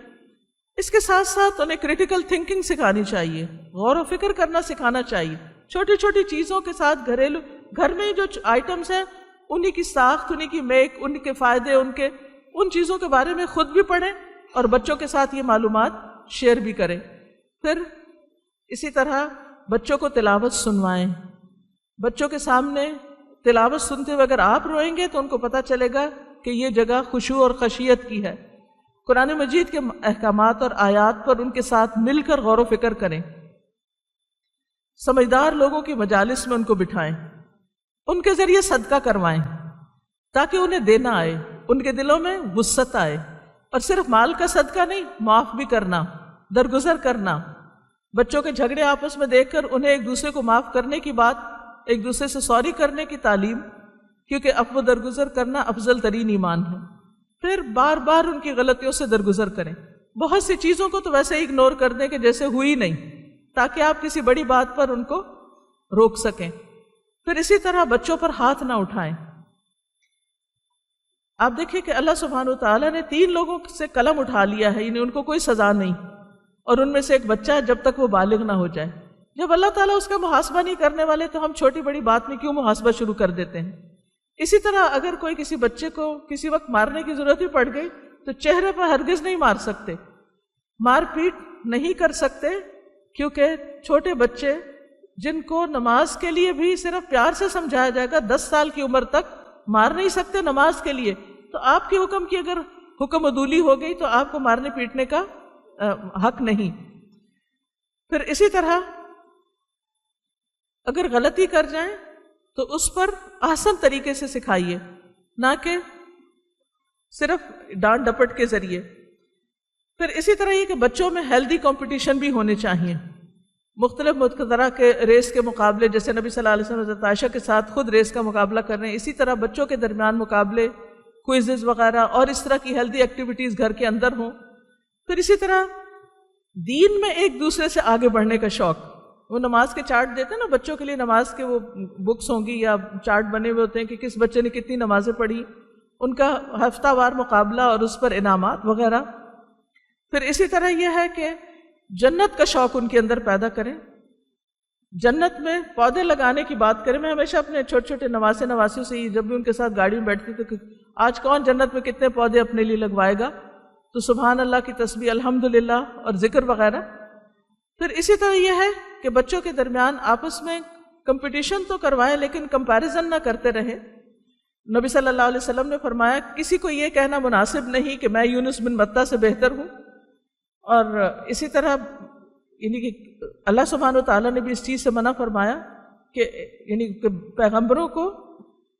اس کے ساتھ ساتھ انہیں کریٹیکل تھنکنگ سکھانی چاہیے، غور و فکر کرنا سکھانا چاہیے۔ چھوٹی چھوٹی چیزوں کے ساتھ گھر میں جو آئٹمس ہیں انہی کی ساخت، انہی کی میک، ان کے فائدے، ان چیزوں کے بارے میں خود بھی پڑھیں اور بچوں کے ساتھ یہ معلومات شیئر بھی کریں۔ پھر اسی طرح بچوں کو تلاوت سنوائیں۔ بچوں کے سامنے تلاوت سنتے ہوئے اگر آپ روئیں گے تو ان کو پتہ چلے گا کہ یہ جگہ خشوع اور خشیت کی ہے۔ قرآن مجید کے احکامات اور آیات پر ان کے ساتھ مل کر غور و فکر کریں۔ سمجھدار لوگوں کی مجالس میں ان کو بٹھائیں، ان کے ذریعے صدقہ کروائیں تاکہ انہیں دینا آئے، ان کے دلوں میں وسعت آئے، اور صرف مال کا صدقہ نہیں، معاف بھی کرنا، درگزر کرنا۔ بچوں کے جھگڑے آپس میں دیکھ کر انہیں ایک دوسرے کو معاف کرنے کی بات، ایک دوسرے سے سوری کرنے کی تعلیم، کیونکہ عفو درگزر کرنا افضل ترین ایمان ہے۔ پھر بار بار ان کی غلطیوں سے درگزر کریں۔ بہت سی چیزوں کو تو ویسے اگنور کر دیں کہ جیسے ہوئی نہیں، تاکہ آپ کسی بڑی بات پر ان کو روک سکیں۔ پھر اسی طرح بچوں پر ہاتھ نہ اٹھائیں۔ آپ دیکھیں کہ اللہ سبحانہ وتعالیٰ نے 3 لوگوں سے قلم اٹھا لیا ہے، یعنی ان کو کوئی سزا نہیں، اور ان میں سے ایک بچہ ہے جب تک وہ بالغ نہ ہو جائے۔ جب اللہ تعالیٰ اس کا محاسبہ نہیں کرنے والے تو ہم چھوٹی بڑی بات میں کیوں محاسبہ شروع کر دیتے ہیں؟ اسی طرح اگر کوئی کسی بچے کو کسی وقت مارنے کی ضرورت ہی پڑ گئی تو چہرے پر ہرگز نہیں مار سکتے، مار پیٹ نہیں کر سکتے، کیونکہ چھوٹے بچے جن کو نماز کے لیے بھی صرف پیار سے سمجھایا جائے گا، 10 سال کی عمر تک مار نہیں سکتے نماز کے لیے، تو آپ کے حکم کی اگر حکم عدولی ہو گئی تو آپ کو مارنے پیٹنے کا حق نہیں۔ پھر اسی طرح اگر غلطی کر جائیں تو اس پر آسان طریقے سے سکھائیے، نہ کہ صرف ڈانٹ ڈپٹ کے ذریعے۔ پھر اسی طرح یہ کہ بچوں میں ہیلدی کمپٹیشن بھی ہونے چاہیے، مختلف طرح کے ریس کے مقابلے، جیسے نبی صلی اللہ علیہ وسلم حضرت عائشہ کے ساتھ خود ریس کا مقابلہ کر رہے ہیں، اسی طرح بچوں کے درمیان مقابلے، کوئزز وغیرہ اور اس طرح کی ہیلدی ایکٹیویٹیز گھر کے اندر ہوں۔ پھر اسی طرح دین میں ایک دوسرے سے آگے بڑھنے کا شوق، وہ نماز کے چارٹ دیتے ہیں نا بچوں کے لیے، نماز کے وہ بکس ہوں گی یا چارٹ بنے ہوئے ہوتے ہیں کہ کس بچے نے کتنی نمازیں پڑھی ان کا ہفتہ وار مقابلہ اور اس پر انعامات وغیرہ. پھر اسی طرح یہ ہے کہ جنت کا شوق ان کے اندر پیدا کریں. جنت میں پودے لگانے کی بات کریں. میں ہمیشہ اپنے چھوٹے چھوٹے نواسیوں سے جب بھی ان کے ساتھ گاڑی میں بیٹھتی تھی کہ آج کون جنت میں کتنے پودے اپنے لیے لگوائے گا، تو سبحان اللہ کی تسبیح، الحمدللہ اور ذکر وغیرہ. پھر اسی طرح یہ ہے کہ بچوں کے درمیان آپس میں کمپٹیشن تو کروائیں لیکن کمپیریزن نہ کرتے رہیں. نبی صلی اللہ علیہ وسلم نے فرمایا کسی کو یہ کہنا مناسب نہیں کہ میں یونس بن متیٰ سے بہتر ہوں. اور اسی طرح یعنی کہ اللہ سبحانہ و تعالیٰ نے بھی اس چیز سے منع فرمایا کہ یعنی کہ پیغمبروں کو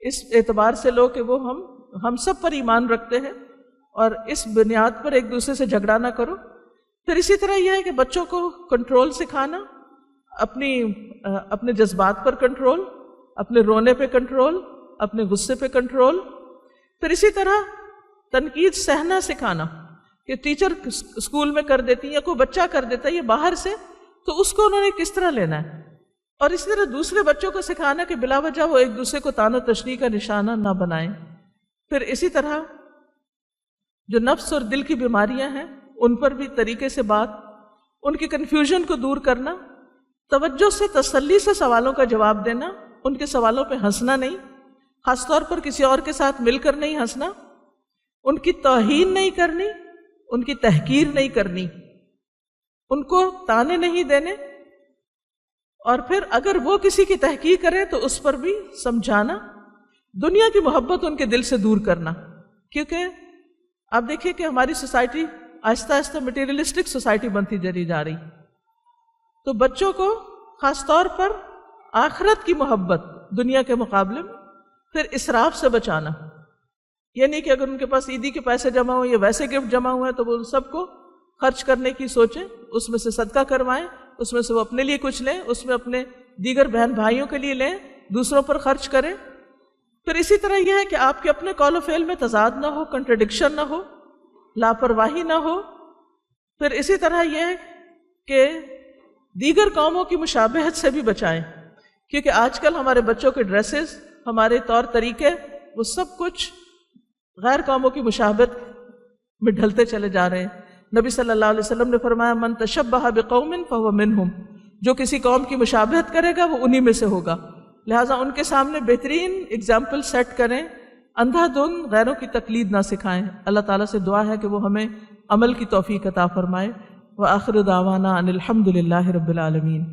اس اعتبار سے لو کہ وہ ہم سب پر ایمان رکھتے ہیں اور اس بنیاد پر ایک دوسرے سے جھگڑا نہ کرو. پھر اسی طرح یہ ہے کہ بچوں کو کنٹرول سکھانا، اپنے جذبات پر کنٹرول، اپنے رونے پہ کنٹرول، اپنے غصے پہ کنٹرول. پھر اسی طرح تنقید سہنا سکھانا کہ ٹیچر اسکول میں کر دیتی یا کوئی بچہ کر دیتا ہے یہ باہر سے، تو اس کو انہوں نے کس طرح لینا ہے. اور اسی طرح دوسرے بچوں کو سکھانا کہ بلا وجہ وہ ایک دوسرے کو طعن و تشنیع کا نشانہ نہ بنائیں. پھر اسی طرح جو نفس اور دل کی بیماریاں ہیں ان پر بھی طریقے سے بات، ان کی کنفیوژن کو دور کرنا، توجہ سے تسلی سے سوالوں کا جواب دینا، ان کے سوالوں پہ ہنسنا نہیں، خاص طور پر کسی اور کے ساتھ مل کر نہیں ہنسنا، ان کی توہین نہیں کرنی، ان کی تحقیر نہیں کرنی، ان کو تانے نہیں دینے. اور پھر اگر وہ کسی کی تحقیر کرے تو اس پر بھی سمجھانا. دنیا کی محبت ان کے دل سے دور کرنا، کیونکہ آپ دیکھیے کہ ہماری سوسائٹی آہستہ آہستہ مٹیریلسٹک سوسائٹی بنتی چلی جا رہی. تو بچوں کو خاص طور پر آخرت کی محبت دنیا کے مقابلے میں، پھر اسراف سے بچانا. یعنی کہ اگر ان کے پاس عیدی کے پیسے جمع ہوئے یا ویسے گفٹ جمع ہوئے تو وہ ان سب کو خرچ کرنے کی سوچیں، اس میں سے صدقہ کروائیں، اس میں سے وہ اپنے لیے کچھ لیں، اس میں اپنے دیگر بہن بھائیوں کے لیے لیں، دوسروں پر خرچ کریں. پھر اسی طرح یہ ہے کہ آپ کے اپنے قول و فعل میں تضاد نہ ہو، کنٹرڈکشن نہ ہو، لاپرواہی نہ ہو. پھر اسی طرح یہ ہے کہ دیگر قوموں کی مشابہت سے بھی بچائیں، کیونکہ آج کل ہمارے بچوں کے ڈریسز، ہمارے طور طریقے، وہ سب کچھ غیر قوموں کی مشابہت میں ڈھلتے چلے جا رہے ہیں. نبی صلی اللہ علیہ وسلم نے فرمایا من تشبہ بقوم فہو منہم، جو کسی قوم کی مشابہت کرے گا وہ انہی میں سے ہوگا. لہٰذا ان کے سامنے بہترین اگزامپل سیٹ کریں، اندھا دھند غیروں کی تقلید نہ سکھائیں. اللہ تعالیٰ سے دعا ہے کہ وہ ہمیں عمل کی توفیق عطا فرمائے. وآخر دعوانا ان الحمد للہ رب العالمین.